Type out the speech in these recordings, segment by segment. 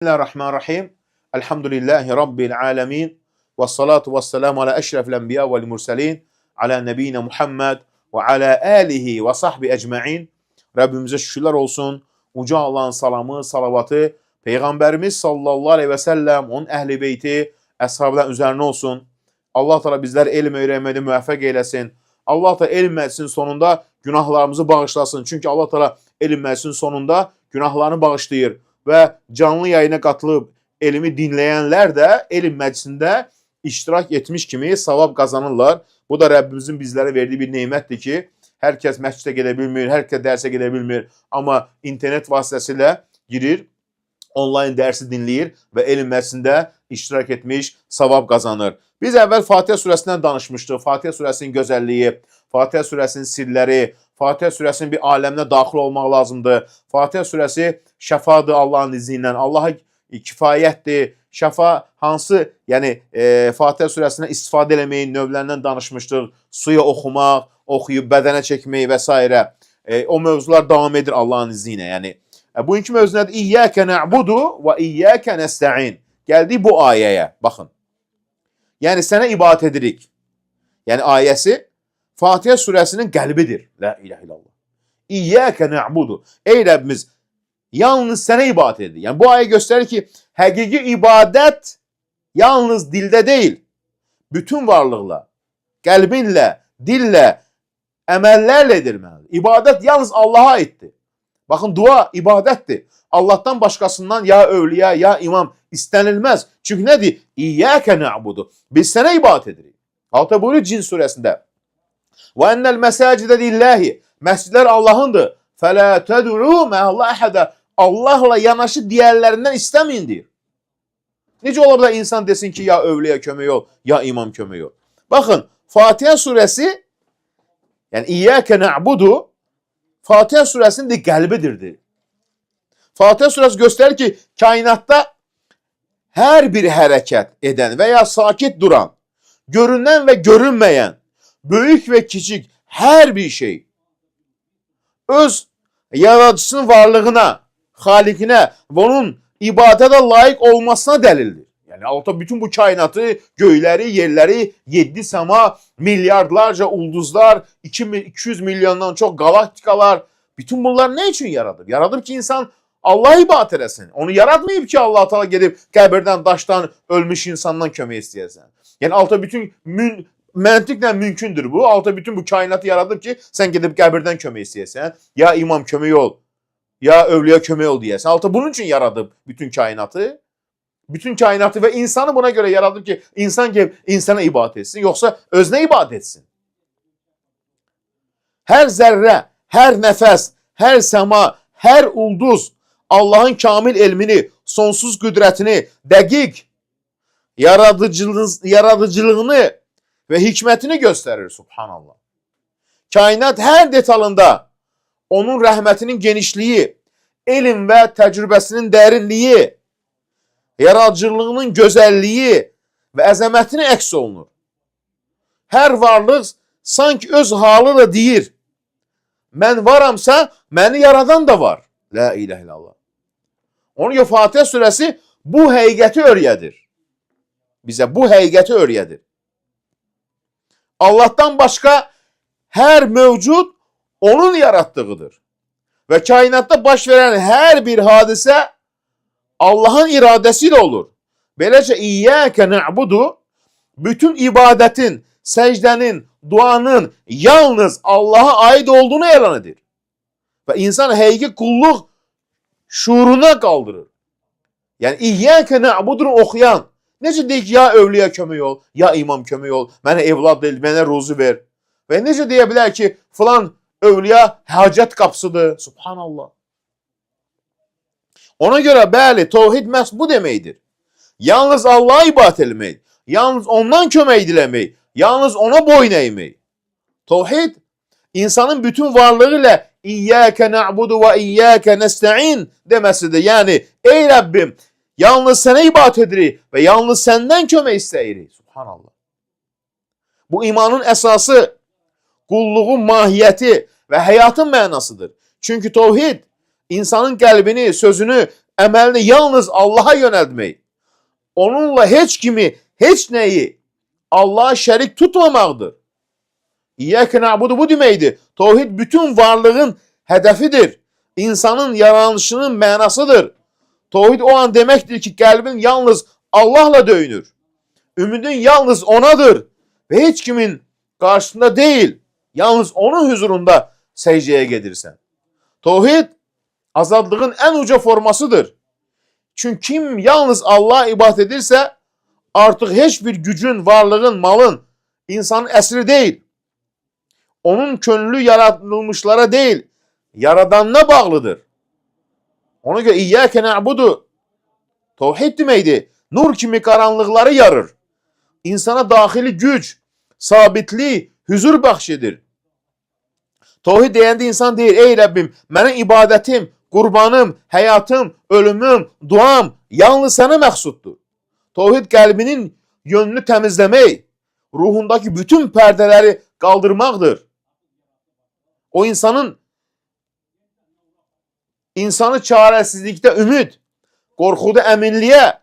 Bismillahirrahmanirrahim. Elhamdülillahi Rabbil alemin. Ve salatu ve selamu ala eşrefil enbiya vel murselin. Ala nebiyine Muhammed ve ala alihi ve sahbi ecma'in. Rabbimize şükürler olsun. Uca Allah'ın salamı, salavatı, Peygamberimiz sallallahu aleyhi ve sellem, onun ehli beyti, eshabından üzerine olsun. Allah Teala bizler elm öğrenmede müvaffak eylesin. Allah Teala elm meclisinin sonunda günahlarımızı bağışlasın. Çünkü Allah Teala elm meclisinin sonunda günahlarını bağışlayır. Və canlı yayına qatılıb elmi dinləyənlər də elm məclisində iştirak etmiş kimi savab qazanırlar. Bu da Rəbbimizin bizlərə verdiyi bir nemətdir ki, hər kəs məscidə gedə bilmir, hər kəs dərsə gedə bilmir. Amma internet vasitəsilə girir, onlayn dərsi dinləyir və elm məclisində iştirak etmiş, savab qazanır. Biz əvvəl Fatihə surəsindən danışmışdıq. Fatihə surəsinin gözəlliyi, Fatihə surəsinin sirləri, Fatihə surəsinin bir aləminə daxil olmaq lazımdır. Fatihə surəsi şəfadır Allahın izni ilə. Allaha kifayətdir. Şəfa hansı, yəni Fatihə surəsindən istifadə eləməyin növlərindən danışmışdıq. Suya oxumaq, oxuyub bədənə çəkmək və s. O mövzular davam edir Allahın izni ilə. Yəni bugünkü mövzu nədir? İyyəkə nə'budu və iyyəkə nəstə'in. Gəldik bu ayəyə. Baxın. Yəni sənə ibadət edirik. Yəni ayəsi Fatihə surəsinin qəlbidir. La ilahe illallah. İyyəkə nə'budu. Ey Rəbbimiz, yalnız sənə ibadət edir. Yəni bu ayə göstərir ki, həqiqi ibadət yalnız dildə deyil, bütün varlıqla, qəlbinlə, dillə, əməllərlə edilməlidir. İbadət yalnız Allaha aiddir. Baxın, dua ibadətdir. Allahdan başqasından ya övliya, ya imam istənilməz. Çünki nədir? İyyəkə nə'budu. Biz sənə ibadət edirik. Halbuki buyurur Cin surəsində. Və ennəl məsəcidə lillahi. Məscidlər Allahındır. Fələ təd'u ma'allah əhədə. Allahla yanaşı digərlərindən istəməyin deyir. Necə ola bilər insan desin ki, ya övliya kömək ol, ya imam kömək ol. Baxın, Fatihə surəsi, yəni İyyəkə nə'budu, Fatihə surəsinin qəlbidir. Fatihə surəsi göstərir ki, kainatda hər bir hərəkət edən və ya sakit duran, görünən və görünməyən, böyük və kiçik hər bir şey öz yaradıcısının varlığına, xaliqinə və onun ibadətə layiq olmasına dəlildir. Yəni Allah bütün bu kainatı, göyləri, yerləri, 7 səma, milyardlarca ulduzlar, 200 milyondan çox galaktikalar, bütün bunlar nə üçün yaradıb? Yaradıb ki, insan Allah ibadət eləsin. Onu yaratmayıb ki, Allah Teala gedib qəbirdən, daşdan, ölmüş insandan kömək istəyəsən. Yəni Allah bütün məntiqlə mümkündür bu. Allah bütün bu kainatı yaradıb ki, sən gedib qəbirdən kömək istəyəsən, ya imam kömək ol, ya övliya kömək ol deyəsən. Allah bunun üçün yaradıb bütün kainatı. Bütün kainatı və insanı buna görə yaradıb ki, insan gəlib insana ibadət etsin, yoxsa özünə ibadət etsin. Hər zərrə, hər nəfəs, hər səma, hər ulduz Allahın kamil elmini, sonsuz qüdrətini, dəqiq yaradıcılığını və hikmətini göstərir, subhanallah. Kainat hər detalında onun rəhmətinin genişliyi, elm və təcrübəsinin dərinliyi, yaradıcılığının gözəlliyi və əzəmətini əks olunur. Hər varlıq sanki öz halı da deyir, mən varamsa, məni yaradan da var. La ilahe illallah. Onun ki, Fatihə surəsi bu həqiqəti öyrədir. Bizə bu həqiqəti öyrədir. Allahdan başqa hər mövcud onun yaratdığıdır. Və kainatda baş verən hər bir hadisə Allahın iradəsi ilə olur. Beləcə, İyyəkə nə'budu, bütün ibadətin, səcdənin, duanın yalnız Allaha aid olduğunu elan edir. Və insan həqiqi qulluq şuuruna qaldırır. Yəni, İyyəkə nə'budunu oxuyan, necə deyək ki, ya övliya kömək ol, ya imam kömək ol, mənə evlad deyil, mənə ruzu ver. Və necə deyə bilər ki, filan övliya hacət qapısıdır. Subhanallah. Ona görə, bəli, təvhid məhz bu deməkdir. Yalnız Allah'a ibadət etmək, yalnız ondan kömək diləmək, yalnız ona boyun əymək. Təvhid, insanın bütün varlığı ilə İyyəkə nə'budu və iyyəkə nəstə'in deməsidir. Yəni, ey Rəbbim, yalnız sənə ibadət edirik və yalnız səndən kömək istəyirik. Subhanallah. Bu imanın əsası, qulluğun mahiyyəti və həyatın mənasıdır. Çünki təvhid insanın qəlbini, sözünü, əməlini yalnız Allaha yönəltmək, onunla heç kimi, heç nəyi Allaha şərik tutmamaqdır. İyyəkə na'budu bu deməkdir. Tevhid bütün varlığın hədəfidir. İnsanın yaranışının mənasıdır. Tevhid o an deməkdir ki, qəlbin yalnız Allahla döyünür. Ümidin yalnız onadır və heç kimin qarşısında deyil, yalnız onun huzurunda səcdəyə gedirsən. Tevhid azadlığın ən uca formasıdır. Çünki kim yalnız Allah'a ibadət edirsə, artıq heç bir gücün, varlığın, malın insanın əsiri deyil. Onun könlü yaratılmışlara değil, yaradanına bağlıdır. Ona göre İyyâke na'budu tevhid deməkdir. Nur kimi karanlıkları yarır. İnsana dahili güc, sabitlik, huzur bəxş edir. Tevhid deyəndə insan deyir, ey Rəbbim, mənim ibadətim, qurbanım, həyatım, ölümüm, duam yalnız sənə məxsuddur. Tevhid qəlbinin yönünü təmizləmək, ruhundaki bütün pərdələri qaldırmaqdır. O insanı çarəsizlikdə ümid, qorxuda əminliyə,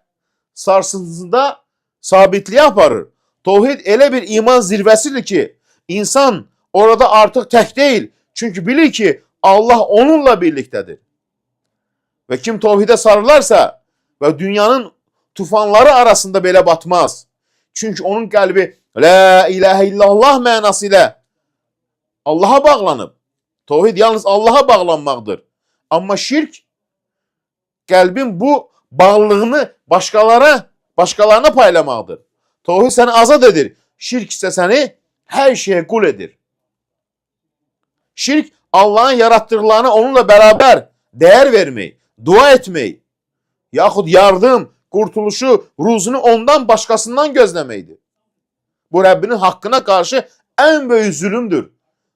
sarsıntısında sabitliyə aparır. Tevhid elə bir iman zirvəsidir ki, insan orada artıq tək deyil. Çünki bilir ki, Allah onunla birlikdədir. Və kim tevhide sarılarsa və dünyanın tufanları arasında belə batmaz. Çünki onun qəlbi La ilahe illallah mənası ilə Allah'a bağlanıb. Tevhid yalnız Allah'a bağlanmaqdır. Amma şirk qəlbin bu bağlılığını başqalarına paylamaqdır. Tevhid səni azad edir. Şirk isə səni hər şeyə qul edir. Şirk Allah'ın yarattıqlarına onunla bərabər dəyər vermək, dua etmək, yaxud yardım, qurtuluşu, ruzunu ondan başqasından gözləməkdir. Bu Rəbbinin haqqına qarşı ən böyük zülümdür.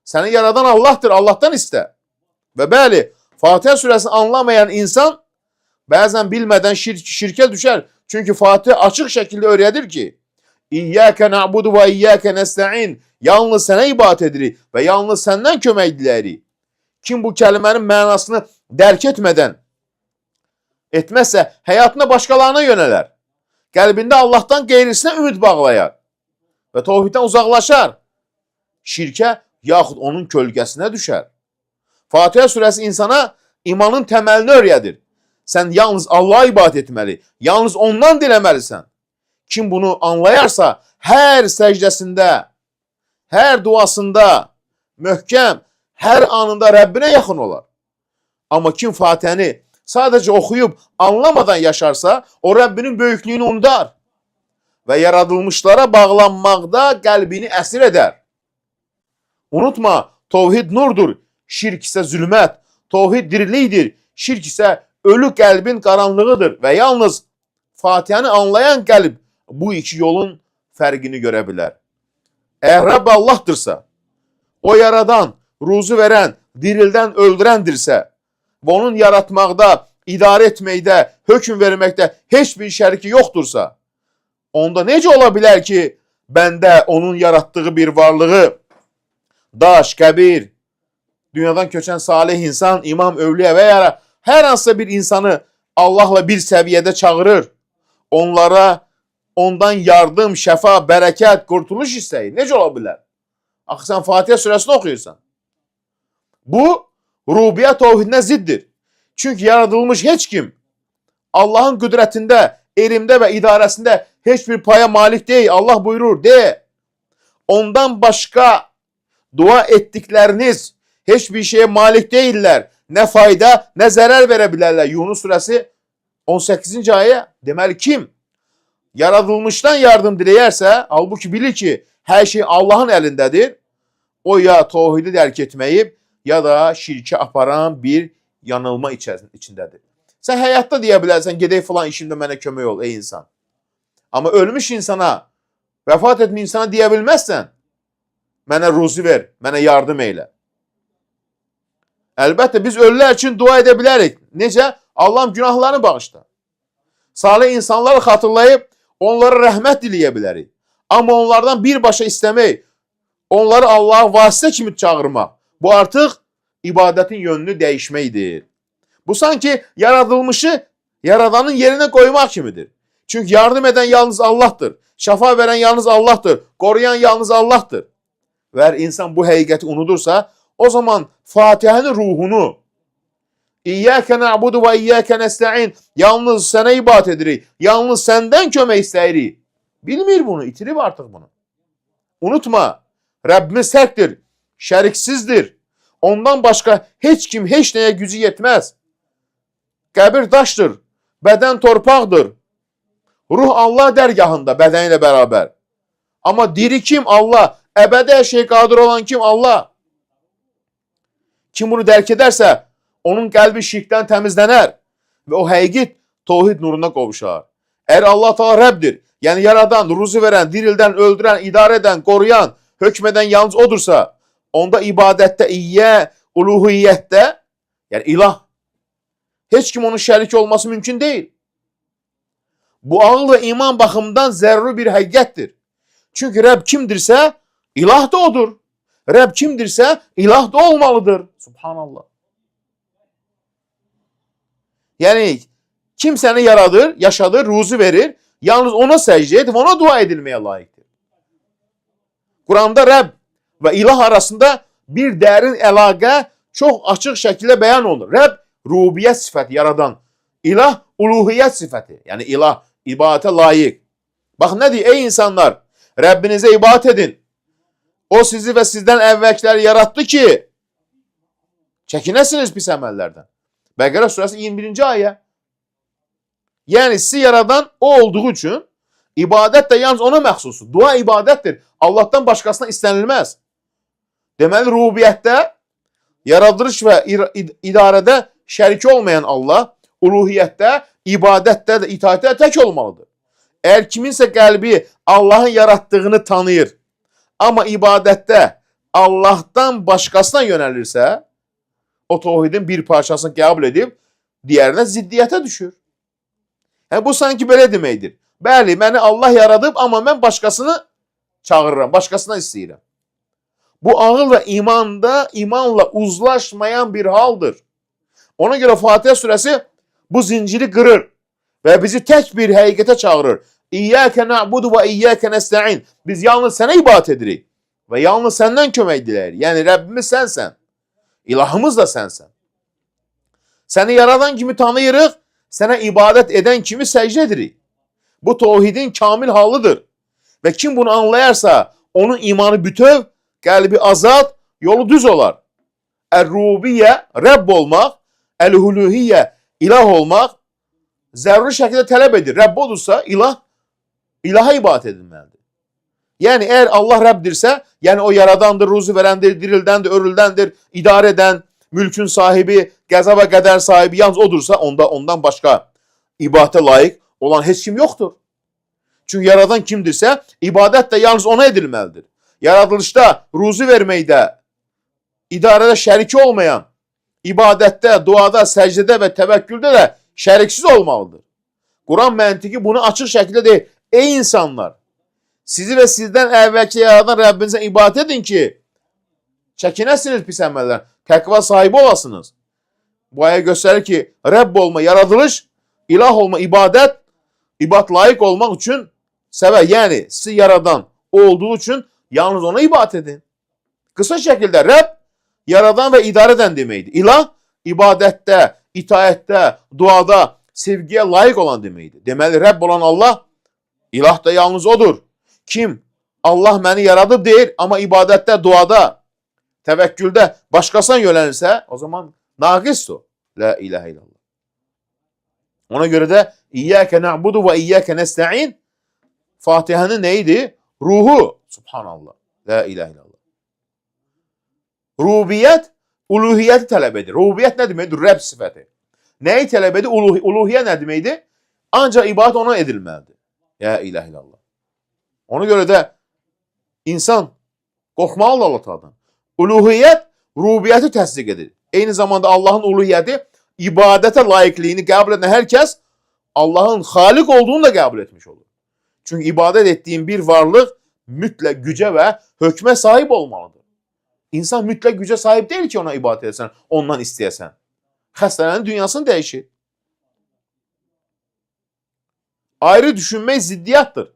Səni yaradan Allah'tır, Allah'tan iste. Və bəli, Fatihə surəsini anlamayan insan bəzən bilmədən şirkə düşər. Çünki Fatihə açıq şəkildə öyrədir ki, İyyəkə na'budu və iyyəkə nəstə'in. Yalnız sənə ibadət edirik və yalnız səndən kömək diləyirik. Kim bu kəlmənin mənasını dərk etməzsə, həyatına başqalarına yönələr. Qəlbində Allah'tan qeyrisinə ümid bağlayar və tevhiddən uzaqlaşar. Şirkə yaxud onun kölgəsinə düşər. Fatihə surəsi insana imanın təməlini öyrədir. Sən yalnız Allah'a ibadət etməli, yalnız ondan diləməlisən. Kim bunu anlayarsa, hər səcdəsində, hər duasında, möhkəm, hər anında Rəbbinə yaxın olar. Amma kim Fatihəni sadəcə oxuyub anlamadan yaşarsa, o Rəbbinin böyüklüyünü unudar və yaradılmışlara bağlanmaqda qəlbini əsir edər. Unutma, tevhid nurdur, şirk isə zülmət. Tevhid dirilikdir, şirk isə ölü qəlbin qaranlığıdır və yalnız Fatihəni anlayan qəlb bu iki yolun fərqini görə bilər. Əgər Rəbb Allah'dırsa, o yaradan, ruzu verən, dirildən öldürəndirsə və onun yaratmaqda, idarə etməkdə, hökm verməkdə heç bir şəriki yoxdursa, onda necə ola bilər ki, bəndə onun yaratdığı bir varlığı, daş, qəbir, dünyadan köçən salih insan, imam, övliyə və ya hər hansısa bir insanı Allah'la bir səviyyədə çağırır, ondan yardım, şəfa, bərəkət, qurtuluş istəyir. Necə ola bilər? Axı sən Fatihə surəsini oxuyursan. Bu, rubiyyət tevhidinə ziddir. Çünki yaradılmış heç kim Allah'ın qüdrətində, elmdə və idarəsində heç bir paya malik deyil. Allah buyurur, de. Ondan başqa dua etdikləriniz heç bir şeye malik deyirlər. Nə fayda, nə zərər verə bilərlər. Yunus surəsi 18-ci ayə. Deməli kim yaradılmışdan yardım diləyərsə, halbuki bilir ki, hər şey Allah'ın əlindədir. O ya tevhidi dərk etməyib, ya da şirkə aparan bir yanılma içindədir. Sən həyatda deyə bilərsən, gedək filan işimdə mənə kömək ol ey insan. Amma ölmüş insana, vəfat etmiş insana deyə bilməzsən, mənə ruzi ver, mənə yardım eylə. Əlbəttə biz ölülər üçün dua edə bilərik. Necə? Allah'ım günahlarını bağışla. Salih insanları xatırlayıb onlara rəhmət diləyə bilərik. Amma onlardan birbaşa istəmək, onları Allah'a vasitə kimi çağırmaq, bu artıq ibadətin yönünü dəyişməkdir. Bu sanki yaradılmışı Yaradanın yerine koymak kimidir. Çünkü yardım eden yalnız Allah'tır. Şafa veren yalnız Allah'tır. Koruyan yalnız Allah'tır. Ve eğer insan bu hakikati unutursa o zaman Fatiha'nın ruhunu İyyâke na'budu ve iyyâke nesta'in yalnız sana ibadet edirik. Yalnız senden kömək istəyirik. Bilmir bunu, itirib artıq bunu. Unutma, Rabbimiz təkdir, şəriksizdir. Ondan başqa heç kim, heç nəyə gücü yetməz. Qəbir daşdır, bədən torpaqdır. Ruh Allah dərgahında, bədəni ilə bərabər. Amma diri kim? Allah. Əbədi hər şey qadir olan kim? Allah. Kim bunu dərk edərsə, onun qəlbi şirkdən təmizlənər və o həqiqət tevhid nuruna qovuşar. Əgər Allah Teala Rəbbdir, yəni yaradan, ruzu verən, dirildən, öldürən, idarə edən, qoruyan, hökm edən yalnız odursa, onda ibadətdə, uluhiyyətdə, yəni ilah, heç kim onun şərik olması mümkün deyil. Bu ağıl və iman baxımından zəruri bir həqiqətdir. Çünki Rəbb kimdirsə, ilah da odur. Rəbb kimdirsə, ilah da olmalıdır. Subhanallah. Yəni, kim səni yaradır, yaşadır, ruzu verir, yalnız ona səcdə edib, ona dua edilməyə layiqdir. Quranda Rəbb və ilah arasında bir dərin əlaqə çox açıq şəkildə bəyan olunur. Rəbb, rubiyyət sifəti yaradan. İlah, uluhiyyət sifəti. Yəni, ilah, ibadətə layiq. Bax, nə deyir? Ey insanlar, Rəbbinizə ibadət edin. O sizi və sizdən əvvəlkiləri yarattı ki, çəkinəsiniz pis əməllərdən. Bəqərə surəsi 21-ci ayə. Yəni, sizi yaradan o olduğu üçün, ibadət də yalnız ona məxsusdur. Dua ibadətdir. Allahdan başqasına istənilməz. Deməli, rubiyyətdə, yaradılış və idarədə şərik olmayan Allah, uluhiyyətdə, ibadətdə də, itaətdə tək olmalıdır. Əgər kiminsə qəlbi Allahın yaratdığını tanıyır, amma ibadətdə Allahdan başqasına yönəlirsə, o tevhidin bir parçasını qəbul edib, digərinə ziddiyyətə düşür. Yəni, bu sanki belə deməkdir. Bəli, məni Allah yaradıb, amma mən başqasını çağırıram, başqasına istəyirəm. Bu ağıl və imanla uzlaşmayan bir haldır. Ona görə Fatihə surəsi bu zinciri qırır və bizi tək bir həqiqətə çağırır. İyyəkə na'budu və iyyəkə nesta'in. Biz yalnız sənə ibadət edirik və yalnız səndən kömək diləyirik. Yəni, Rəbbimiz sənsən, ilahımız da sənsən. Səni yaradan kimi tanıyırıq, sənə ibadət edən kimi səcdə edirik. Bu tevhidin kamil halıdır. Və kim bunu anlayarsa, onun imanı bütöv, qəlbi azad, yolu düz olar. Ər-rubiyyə, Rəbb olmaq, əl-uluhiyyə, ilah olmaq, zəruri şəkildə tələb edir. Rəbb olursa, ilaha ibadət edilməlidir. Yəni, əgər Allah Rəbbdirsə, yəni o yaradandır, ruzu verəndir, dirildəndir, örüldəndir, idarə edən, mülkün sahibi, qəza və qədər sahibi yalnız odursa, ondan başqa ibadətə layiq olan heç kim yoxdur. Çünki yaradan kimdirsə, ibadət də yalnız ona edilməlidir. Yaradılışda, ruzu verməkdə, idarədə şəriki olmayan, ibadətdə, duada, səcdədə və təvəkküldə də şəriksiz olmalıdır. Quran məntiqi bunu açıq şəkildə deyir. Ey insanlar, sizi və sizdən əvvəlki yaradan Rəbbinizə ibadət edin ki, çəkinəsiniz pis əməllər, təqva sahibi olasınız. Bu ayə göstərir ki, Rəbb olma, yaradılış, ilah olma, ibadət layiq olmaq üçün səbəb, yəni sizi yaradan o olduğu üçün yalnız ona ibadət edin. Qısa şəkildə Rəbb, yaradan və idarə edən deməkdir. İlah, ibadətdə, itaətdə, duada, sevgiyə layiq olan deməkdir. Deməli, Rəbb olan Allah, ilah da yalnız odur. Kim Allah məni yaradıb deyir, amma ibadətdə, duada, təvəkküldə başqasına yönəlirsə, o zaman naqisdir o. La ilahə illallah. Ona görə də İyyəkə na'budu və iyyəkə nesta'in Fatihənin neydi? Ruhu. Subhanallah. La ilahə illallah. Rubiyyət, uluhiyyəti tələb edir. Rubiyyət nə deməkdir? Rəbb sifəti. Nəyi tələb edir? Uluhiyyə nə deməkdir? Ancaq ibadət ona edilməlidir. La ilahə illallah. Ona görə də insan qorxmalıdır Allah Taala'dan. Uluhiyyət rubiyyəti təsdiq edir. Eyni zamanda Allahın uluhiyyəti ibadətə layiqliyini qəbul edən hər kəs Allahın xaliq olduğunu da qəbul etmiş olur. Çünki ibadət etdiyin bir varlıq mütləq gücə və hökmə sahib olmalıdır. İnsan mütləq gücə sahib deyil ki, ona ibadət etsən, ondan istəyəsən. Xəstələrin dünyasını dəyişir. ayrı düşünmək ziddiyyatdır.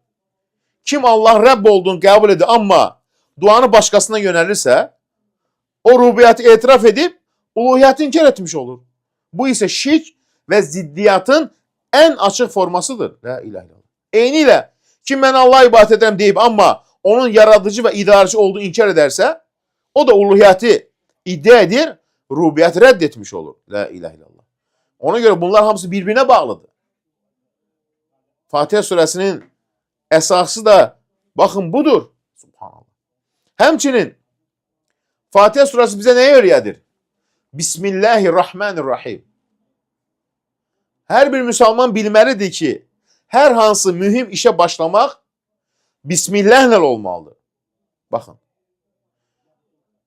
Kim Allah Rəbb olduğunu qəbul edir, amma duanı başqasına yönəlirsə, o rubiyyəti etiraf edib, uluhiyyəti inkar etmiş olur. Bu isə şirk və ziddiyyatın ən açıq formasıdır. La ilahe illallah. Eyni ilə kim mən Allah'a ibadət edirəm deyib, amma onun yaradıcı və idarəçi olduğunu inkar edərsə, o da uluhiyyəti iddia edir, rubiyyəti rədd etmiş olur. La ilahe illallah. Ona görə bunlar hamısı bir-birinə bağlıdır. Fatihə surəsinin əsası da baxın budur. Subhanallah. Həmçinin Fatihə surəsi bizə nəyə öyrədir? Bismillahirrahmanirrahim. Hər bir müsəlman bilməlidir ki, hər hansı mühüm işə başlamaq Bismillahlə olmalıdır. Baxın.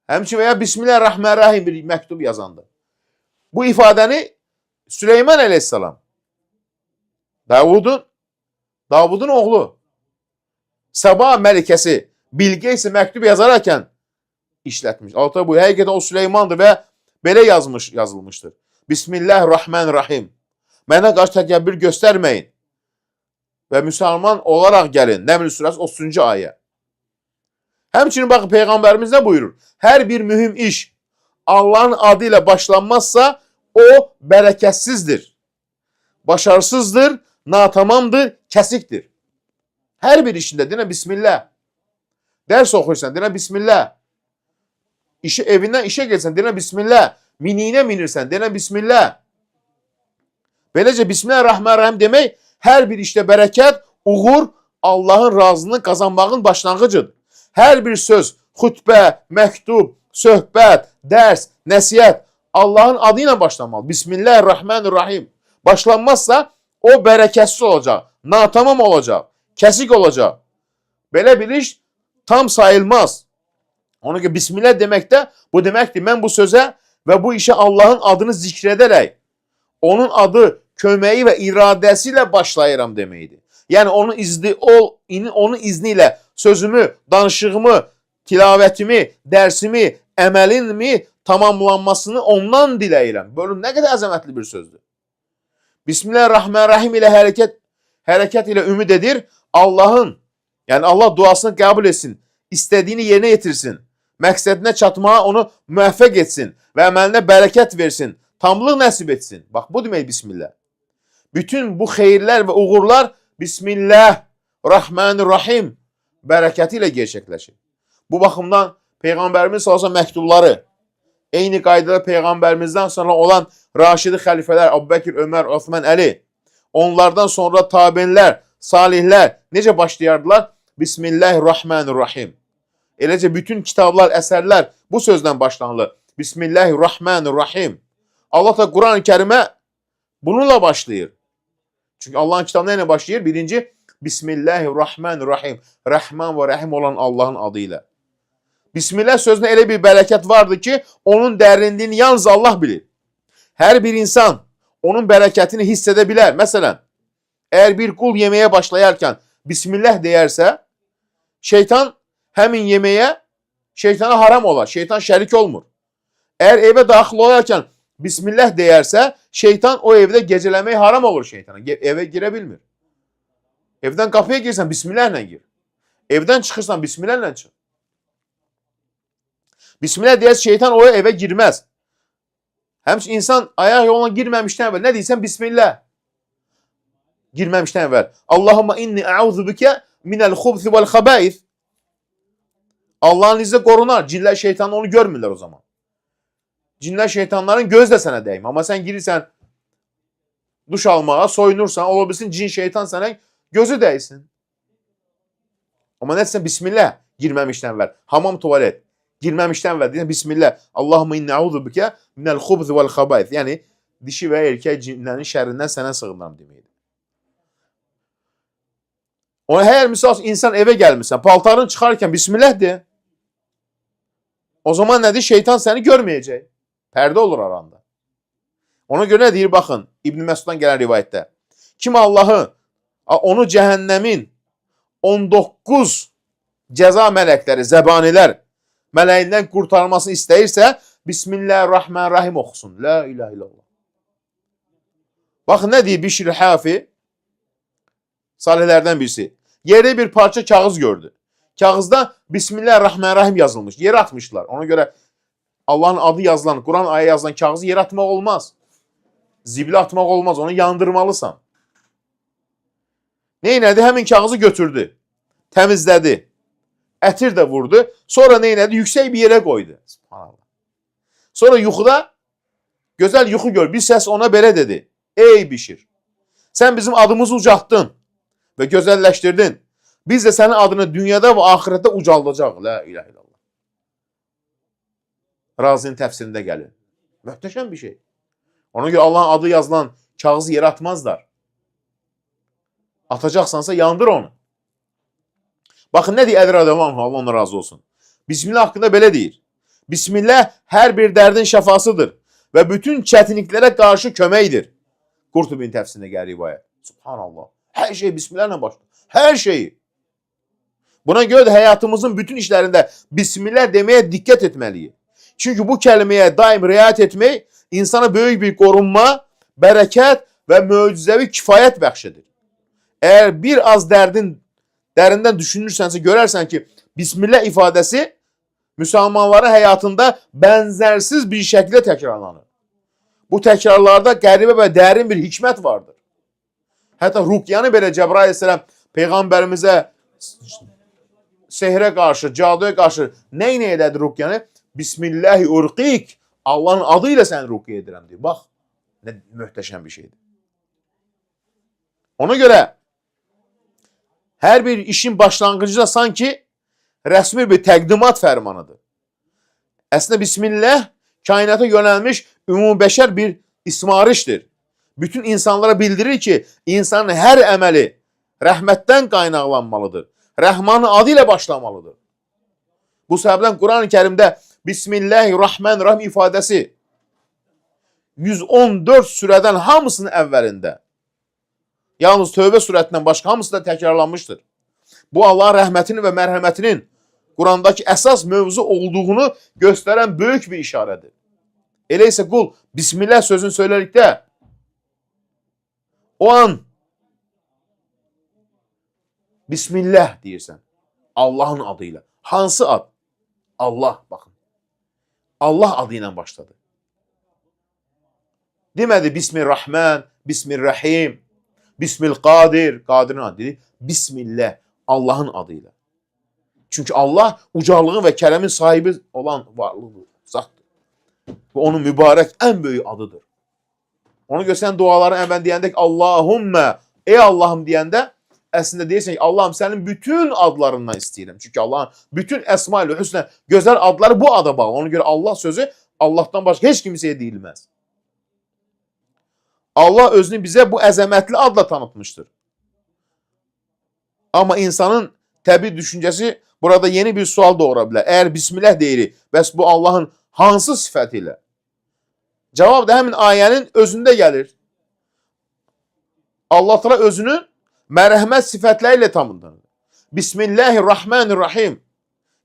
Həmçinin veya Bismillahirrahmanirrahim bir məktub yazandır. Bu ifadəni Süleyman əleyhissalam, Davudun oğlu, Səba məlikəsi Bilqeysi məktub yazarkən işlətmiş. Altı bu həqiqətən o Süleymandır və belə yazılmışdır. Bismillahirrahmanirrahim. Mənə qarşı təkəbbür göstərməyin və müsəlman olaraq gəlin. Nəml surəsi 30-cu ayə. Həmçinin baxın Peyğəmbərimiz nə buyurur? Hər bir mühüm iş Allahın adı ilə başlanmazsa o bərəkətsizdir, başarısızdır, natamamdır, kəsikdir. Hər bir işində deyən Bismillah. Dərs oxuyursan deyən Bismillah. Evindən işə gelsən deyən Bismillah. Miniyinə minirsən deyən Bismillah. Beləcə Bismillahirrahmanirrahim demək hər bir işdə bərəkət, uğur, Allahın razılığını qazanmağın başlanğıcıdır. Hər bir söz, xütbə, məktub, söhbət, dərs, nəsihət Allahın adı ilə başlanmalı. Bismillahirrahmanirrahim. Başlanmazsa o bərəkətsiz olacaq, natamam olacaq, kəsik olacaq. Belə bir iş tam sayılmaz. Ona görə Bismillah deməkdə bu deməkdir. Mən bu sözə və bu işə Allahın adını zikr edərək, onun adı, köməyi və iradəsi ilə başlayıram deməkdir. Yəni onun izni ilə sözümü, danışığımı, tilavətimi, dərsimi, əməlinmi tamamlanmasını ondan diləyirəm. Böyle nə qədər əzəmətli bir sözdür. Bismillahirrahmanirrahim ilə hərəkət ilə ümid edir. Allahın, yəni Allah duasını qəbul etsin, istədiyini yerinə yetirsin, məqsədinə çatmağa onu müvəffəq etsin və əməlinə bərəkət versin, tamlıq nəsib etsin. Bax, bu demək Bismillah. Bütün bu xeyirlər və uğurlar Bismillahirrahmanirrahim bərəkəti ilə gerçəkləşir. Bu baxımdan Peyğəmbərimiz sallallahu məktubları, eyni qaydada Peyğəmbərimizdən sonra olan Raşidi xəlifələr, Əbubəkir, Ömər, Osman, Əli, onlardan sonra tabinlər, salihlər necə başlayardılar? Bismillahirrahmanirrahim. Eləcə bütün kitablar, əsərlər bu sözdən başlanılır. Bismillahirrahmanirrahim. Allah da Quran-ı Kərimə bununla başlayır. Çünki Allahın kitabına ilə başlayır? Birinci, Bismillahirrahmanirrahim. Rəhman və Rəhim olan Allahın adı ilə. Bismillah sözünə elə bir bərəkət vardır ki, onun dərinliyini yalnız Allah bilir. Hər bir insan onun bərəkətini hiss edə bilər. Məsələn, əgər bir qul yeməyə başlayarkən Bismillah deyərsə, şeytan həmin yeməyə şeytana haram olar. Şeytan şərik olmur. Əgər evə daxil olarkən Bismillah deyərsə, şeytan o evdə gecələmək haram olur şeytana. Evə girə bilmir. Evdən qapıya girsən, Bismillahla gir. Evdən çıxırsan, Bismillahla çıx. Bismillah deyərsə, şeytan o evə girməz. Həmçinin insan ayaq yoluna girməmişdən əvvəl nə deyirsən? Bismillah. Girməmişdən əvvəl. Allahumma inni a'udhu bikə minəl xubthi vəl xəbəith. Allahın izlə qorunar. Cinlər, şeytanı onu görmürlər o zaman. Cinlər, şeytanların gözü də sənə dəyim. Amma sən girirsən duş almağa, soyunursan, ola bilsin cin, şeytan sənə gözü dəysin. Amma nə desən? Bismillah. Girməmişdən əvvəl. Hamam, tuvalet. Girməmişdən əvvəl deyirsən Bismillah. Allahumma inni a'udhu bikə minəl xubthi vəl xəbəith. Yəni dişi və erkək cinlərin şərrindən sənə sığınıram deməkdir. Ona hər misal insan evə gəlmirsən, paltarını çıxarkən Bismillah de. O zaman nədir? Şeytan səni görməyəcək. Pərdə olur aranda. Ona görə nə deyir? Baxın, İbn Məsuddan gələn rivayətdə. Kim Allahı, onu cəhənnəmin 19 cəza mələkləri, zəbanilər mələyindən qurtarmasını istəyirsə, Bismillahirrahmanirrahim oxusun. La ilahe illallah. Baxın, nə deyir Bişir Hafi? salihlərdən birisi. Yerdə bir parça kağız gördü. Kağızda Bismillahirrahmanirrahim yazılmış. Yerə atmışlar. Ona görə Allahın adı yazılan, Quran ayı yazılan kağızı yerə atmaq olmaz. Zibilə atmaq olmaz. Onu yandırmalısan. Neynədi? Həmin kağızı götürdü. Təmizlədi. Ətir də vurdu. Sonra neynədi? Yüksək bir yerə qoydu. Subhanallah. Sonra yuxuda gözəl yuxu gör. Bir səs ona belə dedi. Ey Bişir, sən bizim adımızı ucaltdın və gözəlləşdirdin. Biz də sənin adını dünyada və axirətdə ucaldacaq. La ilahe illallah. Razinin təfsirində gəlir. Möhtəşəm bir şey. Ona görə Allahın adı yazılan kağızı yerə atmazlar. Atacaqsansa yandır onu. Baxın, nə deyir Ədir Adəman, Allah ona razı olsun. Bismillah haqqında belə deyir. Bismillah hər bir dərdin şəfasıdır və bütün çətinliklərə qarşı köməkdir. Qurtubin təfsirində gəlir rivayət. Subhanallah. Hər şey Bismillahla başlayır. Hər şeyi. Buna görə də həyatımızın bütün işlərində Bismillah deməyə diqqət etməliyik. Çünki bu kəlməyə daim riayət etmək insana böyük bir qorunma, bərəkət və möcüzəvi kifayət bəxş edir. Əgər bir az dərindən düşünürsənsə, görərsən ki, Bismillah ifadəsi müsəlmanların həyatında bənzərsiz bir şəkildə təkrarlanır. Bu təkrarlarda qəribə və dərin bir hikmət vardır. Hətta ruqyanı belə Cəbrail əleyhissalam Peyğəmbərimizə sehrə qarşı, caduya qarşı nə elədi ruqyanı? Bismillahi urqik. Allahın adı ilə səni ruqya edirəm deyir. Bax, nə möhtəşəm bir şeydir. Ona görə hər bir işin başlanğıcında sanki rəsmi bir təqdimat fərmanıdır. Əslində Bismillah kainata yönəlmiş ümumbəşər bir ismarişdir. Bütün insanlara bildirir ki, insanın hər əməli rəhmətdən qaynaqlanmalıdır. Rəhmanın adı ilə başlamalıdır. Bu səbəbdən Quran-ı Kərimdə Bismillahirrahmanirrahim ifadəsi 114 surədən hamısının əvvəlində, yalnız Tövbə surətindən başqa hamısı da təkrarlanmışdır. Bu Allahın rəhmətinin və mərhəmətinin Qurandakı əsas mövzu olduğunu göstərən böyük bir işarədir. Elə isə qul Bismillah sözünü söylədikdə o an Bismillah deyirsən. Allahın adıyla. Hansı ad? Allah, baxın. Allah adı ilə başladı. Demədi Bismillahirrahman, Bismillahirrahim, Bismillahqadir, Qadirin adı dedi. Bismillah, Allahın adıyla. Çünki Allah ucalığın və kərəmin sahibi olan varlıqdır, zatdır. Və onun mübarək ən böyük adıdır. Onu görsən duaların əvvəl deyəndə ki, Allahümmə, ey Allahım deyəndə, əslində deyirsən ki, Allahım sənin bütün adlarından istəyirəm. Çünki Allahın bütün əsma-i hüsnə gözəl adları bu ada bağlı. Ona görə Allah sözü Allahdan başqa heç kimsəyə deyilməz. Allah özünü bizə bu əzəmətli adla tanıtmışdır. Amma insanın təbii düşüncəsi burada yeni bir sual doğura bilər. Əgər Bismillah deyirik, bəs bu Allahın hansı sifəti ilə? Cavab da həmin ayənin özündə gəlir. Allah təala özünün mərhəmət sifətləri ilə tanıtır. Bismillahirrahmanirrahim.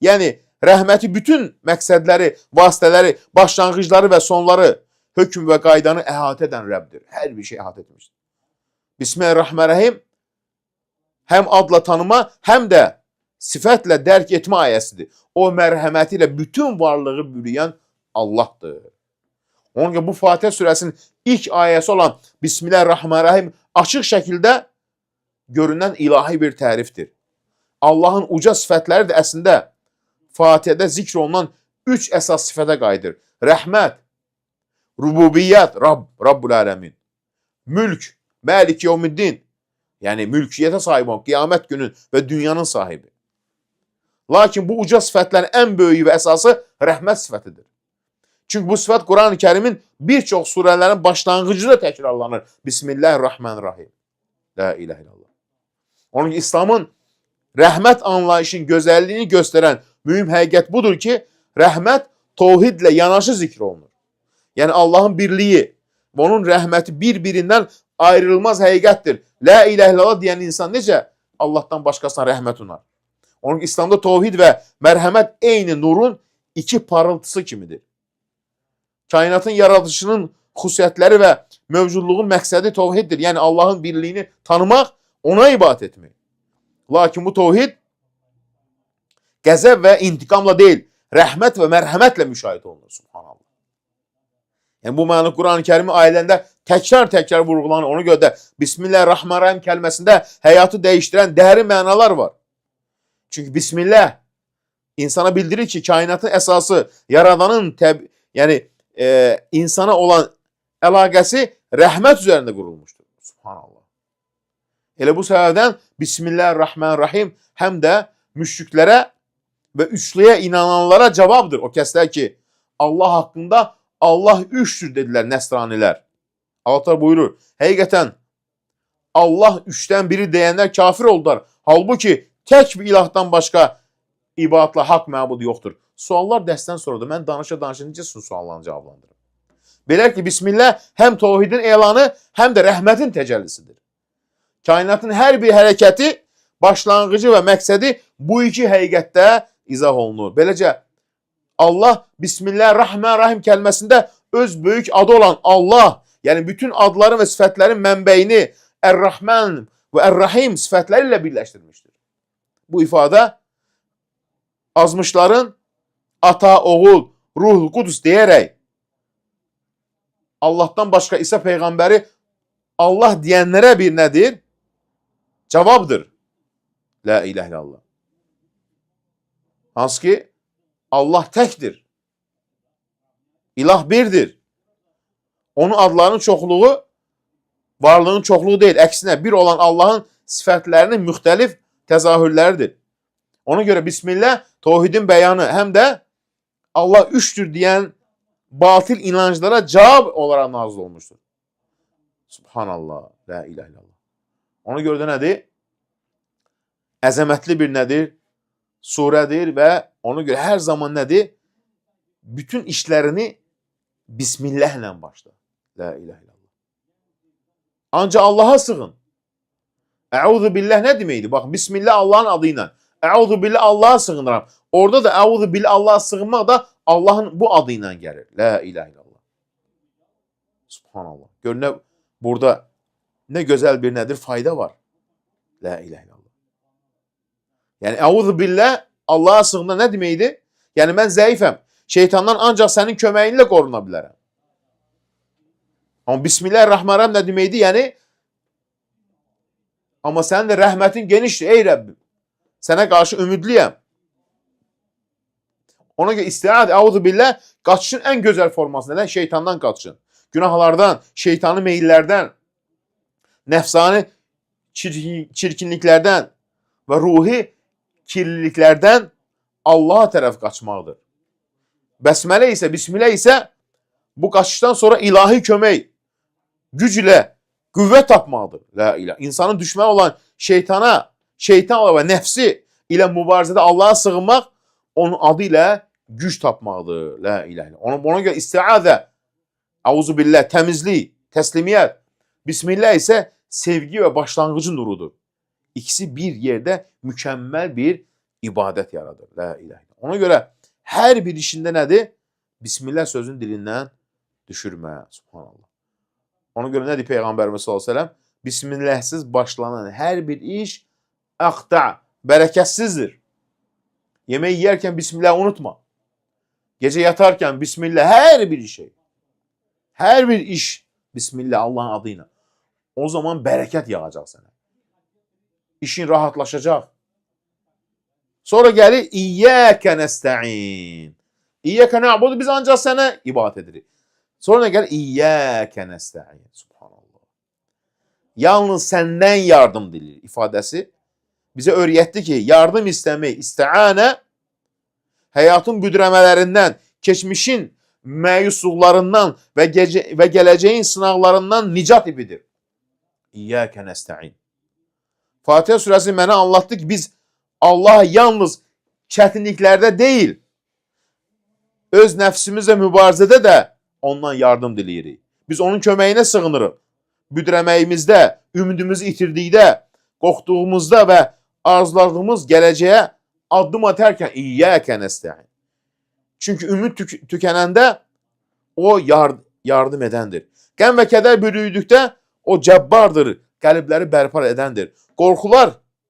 Yəni, rəhməti bütün məqsədləri, vasitələri, başlanğıcları və sonları, hökm və qaydanı əhatə edən Rəbdir. Hər bir şey əhatə etmişdir. Bismillahirrahmanirrahim həm adla tanıma, həm də sifətlə dərk etmə ayəsidir. O mərhəməti ilə bütün varlığı bürüyən Allahdır. Onun ki, bu Fatihə surəsinin ilk ayəsi olan Bismillahirrahmanirrahim açıq şəkildə görünən ilahi bir tərifdir. Allahın uca sifətləri də əslində Fatihədə zikr olunan 3 əsas sifətə qayıdır. Rəhmət, rububiyyət, Rabbul Ələmin, mülk, Məlik Yevmiddin, yəni mülkiyyətə sahib olan, qiyamət günün və dünyanın sahibi. Lakin bu uca sifətlərin ən böyüyü və əsası rəhmət sifətidir. Çünki bu sifət Quran-ı Kərimin bir çox surələrin başlanğıcında təkrarlanır. Bismillahirrahmanirrahim. La ilahe illallah. Onun ki, İslamın rəhmət anlayışının gözəlliyini göstərən mühüm həqiqət budur ki, rəhmət təvhidlə yanaşı zikr olunur. Yəni Allahın birliyi və onun rəhməti bir-birindən ayrılmaz həqiqətdir. La ilahe illallah deyən insan necə Allahdan başqasına rəhmət unar? Onun ki, İslamda təvhid və mərhəmət eyni nurun iki parıltısı kimidir. Kainatın yaradışının xüsusiyyətləri və mövcudluğun məqsədi təvhiddir. Yəni Allahın birliyini tanımaq, Ona ibadət etmək. Lakin bu tövhid qəzəb və intiqamla deyil, rəhmət və mərhəmətlə müşahidə olunur. Subhanallah. Yəni bu məna Quran-ı Kərimin ayələrində təkrar vurğulanır. Ona görə də Bismillahirrahmanirrahim kəlməsində həyatı dəyişdirən dərin mənalar var. Çünki Bismillah insana bildirir ki, kainatın əsası, yaradanın insana olan əlaqəsi rəhmət üzərində qurulmuşdur. Subhanallah. Elə bu səbəbdən Bismillahirrahmanirrahim həm də müşriklərə və üçlüyə inananlara cavabdır. O kəslər ki, Allah haqqında Allah üçdür dedilər nəsranilər. Allah buyurur, həqiqətən Allah üçdən biri deyənlər kafir oldular. Halbuki tək bir ilahdan başqa ibadətlə haqq məbud yoxdur. Suallar dəstdən sorudur. Mən danışa necə suallarını cavablandırım? Belə ki, Bismillah həm tövhidin elanı, həm də rəhmətin təcəllisidir. Kainatın hər bir hərəkəti, başlanğıcı və məqsədi bu iki həqiqətdə izah olunur. Beləcə, Allah Bismillahirrahmanirrahim kəlməsində öz böyük adı olan Allah, yəni bütün adların və sifətlərin mənbəyini Ər-Rahman və Ər-Rahim sifətləri ilə birləşdirmişdir. Bu ifadə azmışların ata, oğul, ruh, qudus deyərək Allahdan başqa İsa Peyğəmbəri Allah deyənlərə bir nədir? Cavabdır. La ilahe illallah. Hansı ki Allah təkdir. İlah birdir. Onun adlarının çoxluğu varlığın çoxluğu deyil. Əksinə bir olan Allahın sifətlərinin müxtəlif təzahürləridir. Ona görə Bismillah tövhidin bəyanı həm də Allah üçdür deyən batıl inanclara cavab olaraq nazil olmuşdur. Subhanallah. La ilahe illallah. Ona görə də nədir? Əzəmətli bir nədir? Surədir və ona görə hər zaman nədir? Bütün işlərini Bismillah ilə başla. La ilahe illallah. Ancaq Allaha sığın. Əuzu billah nə deməkdir? Bax, Bismillah Allahın adı ilə. Əuzu billah Allaha sığınıram. Orada da əuzu billah Allaha sığınmaq da Allahın bu adı ilə gəlir. La ilahe illallah. Subhanallah. Gör nə burada nə gözəl bir nədir? Fayda var. La ilahe illallah. Yəni əuzu billah Allaha sığınma nə deməkdir? Yəni mən zəifəm. Şeytandan ancaq sənin köməyinlə qoruna bilərəm. Amma Bismillahirrahmanirrahim nə deməkdir? Yəni amma sənin də rəhmətin genişdir ey Rəbbim. Sənə qarşı ümidliyəm. Ona görə istiad, əuzu billah qaçışın ən gözəl forması nədən? Şeytandan qaçışın. Günahlardan, şeytani meyillərdən, nəfsani çirkinliklərdən və ruhi kirliliklərdən Allaha tərəf qaçmaqdır. Bəsmələ isə, Bismillah isə bu qaçışdan sonra ilahi kömək, güc ilə qüvvət tapmaqdır. La ilah. İnsanın düşməni olan şeytana, şeytan və nəfsi ilə mübarizədə Allaha sığınmaq onun adı ilə güc tapmaqdır. La ilah. Ona görə istiadə, əuzu billah, təmizlik, təslimiyyət, Bismillah isə sevgi və başlanğıcın nurudur. İkisi bir yerdə mükəmməl bir ibadət yaradır. La ilahe. Ona görə hər bir işində nədir? Bismillah sözün dilindən düşürmə. Subhanallah. Ona görə nədir Peyğəmbərimiz sallallahu əleyhi və səlləm? Bismillahsız başlanan hər bir iş əqta, bərəkətsizdir. Yemək yeyərkən Bismillah unutma. Gecə yatarkən Bismillah hər bir şey. Hər bir iş Bismillah Allahın adı ilə. O zaman bərəkət yağacaq sənə. İşin rahatlaşacaq. Sonra gəlir İyyəkə nəstəin. İyyəkə nə'budu, biz ancaq sənə ibadət edirik. Sonra gəlir İyyəkə nəstəin. Subhanallah. Yalnız səndən yardım dilir ifadəsi bizə öyrətdi ki, yardım istəmək, istəanə həyatın büdrəmələrindən, keçmişin məyusluqlarından və gələcəyin sınaqlarından nicat ipidir. İyyəkə nəstəin. Fatihə surəsi mənə anlatdı ki, biz Allaha yalnız çətinliklərdə deyil, öz nəfsimizlə mübarizədə də ondan yardım diləyirik. Biz onun köməyinə sığınırıq. Büdrəməyimizdə, ümidimizi itirdikdə, qorxduğumuzda və arzuladığımız gələcəyə addım atarkən İyyəkə nəstəin. Çünki ümid tükənəndə o yardım edəndir. Qəm və kədər bürüydükdə o cəbbardır, qəlbləri bərpa edəndir.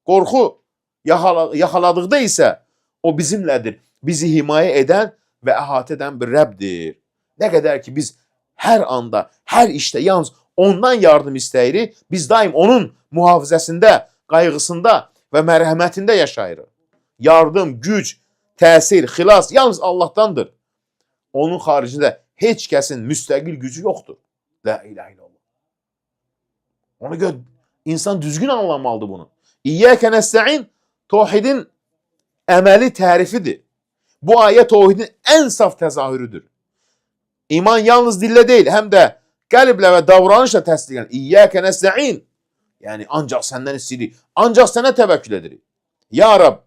qorxu yaxaladıqda isə o bizimlədir. Bizi himayə edən və əhatə edən bir Rəbdir. Nə qədər ki biz hər anda, hər işdə yalnız ondan yardım istəyirik, biz daim onun mühafizəsində, qayğısında və mərhəmətində yaşayırıq. Yardım, güc, təsir, xilas yalnız Allahdandır. Onun xaricində heç kəsin müstəqil gücü yoxdur. La ilahe illallah. Ona görə insan düzgün anlamalıdır bunu. İyyəkə nəstəin tevhidin əməli tərifidir. Bu ayə tevhidin ən saf təzahürüdür. İman yalnız dillə deyil, həm də qəlblə və davranışla təsdiqlənir. İyyəkə nəstəin. Yəni ancaq səndən istəyirik, ancaq sənə təvəkkül edirik. Ya Rab,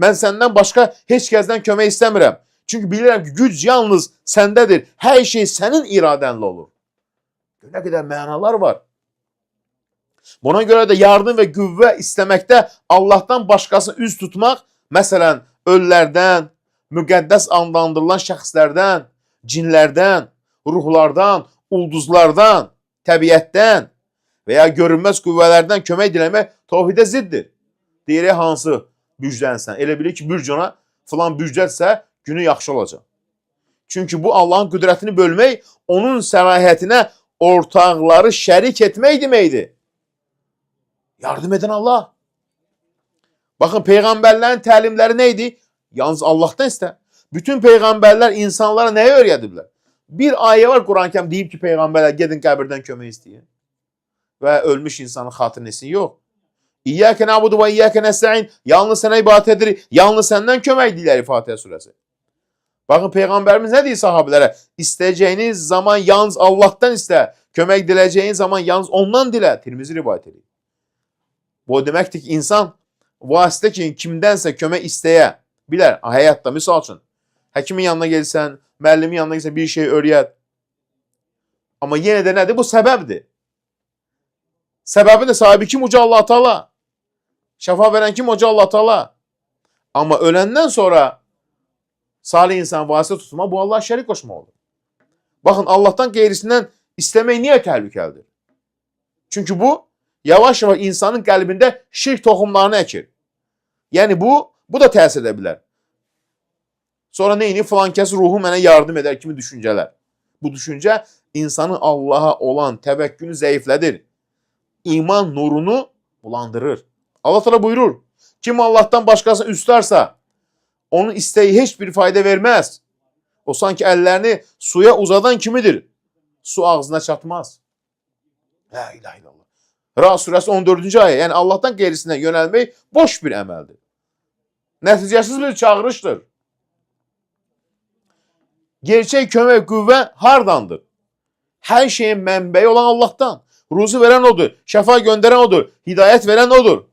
mən səndən başqa heç kəsdən kömək istəmirəm. Çünki bilirəm ki, güc yalnız səndədir. Hər şey sənin iradənlə olur. Nə qədər mənalar var. Buna görə də yardım və qüvvə istəməkdə Allahdan başqasını üz tutmaq, məsələn, ölülərdən, müqəddəs adlandırılan şəxslərdən, cinlərdən, ruhlardan, ulduzlardan, təbiətdən və ya görünməz qüvvələrdən kömək diləmək tevhidə ziddir. Deyir, hansı bücdənsən? Elə bilir ki, bürc ona filan bücdətsə günü yaxşı olacaq. Çünki bu Allahın qüdrətini bölmək, onun səlahiyyətinə ortaqları şərik etmək deməkdir. Yardım edən Allah. Baxın, peyğəmbərlərin təlimləri nə idi? Yalnız Allahdan istə. Bütün peyğəmbərlər insanlara nəyə öyrədiblər? Bir ayə var Quran-Kərim deyib ki, peyğəmbərlər gedin qəbirdən kömək istəyin. Və ölmüş insanın xatirinə etsin. Yox. İyyəkə nəbudu və iyyəkə nəstəin. Yalnız sənə ibadət edirik. Yalnız səndən kömək dilərik Fatihə surəsi. Baxın, peyğəmbərimiz nə deyir sahabilərə? İstəyəcəyiniz zaman yalnız Allahdan istə. Kömək diləyəcəyin zaman yalnız ondan dilə. Tirmizi rivayət edir. Bu deməkdir ki, insan vasitə ki, kimdənsə kömək istəyə bilər. Həyatda, misal üçün, həkimin yanına gelsən, müəllimin yanına gelsən, bir şey öyrət. Amma yenə də nədir? Bu səbəbdir. Səbəbin də sahibi kim? Uca Allah Teala. Şəfa verən kim? Uca Allah Teala. Amma öləndən sonra salih insan vasitə tutma, bu Allah şərik qoşma olur. Baxın, Allahdan qeyrisindən istəmək niyə təhlükəlidir? Çünki bu, yavaş-yavaş insanın qəlbində şirk toxumlarını əkir. Yəni bu da təsir edə bilər. Sonra neyini? Filan kəs ruhu mənə yardım edər kimi düşüncələr. Bu düşüncə insanın Allaha olan təvəkkülünü zəiflədir. İman nurunu bulandırır. Allah Teala buyurur, kim Allahdan başqasını üstlərsə, onun istəyi heç bir fayda verməz. O sanki əllərini suya uzadan kimidir. Su ağzına çatmaz. La ilahe illallah. Ra'd surəsi 14-cü ayə. Yəni Allahdan qeyrisinə yönəlmək boş bir əməldir. Nəticəsiz bir çağırışdır. Gerçək kömək, qüvvə hardandır? Hər şeyin mənbəyi olan Allahdan. Ruzu verən odur, şəfa göndərən odur, hidayət verən odur.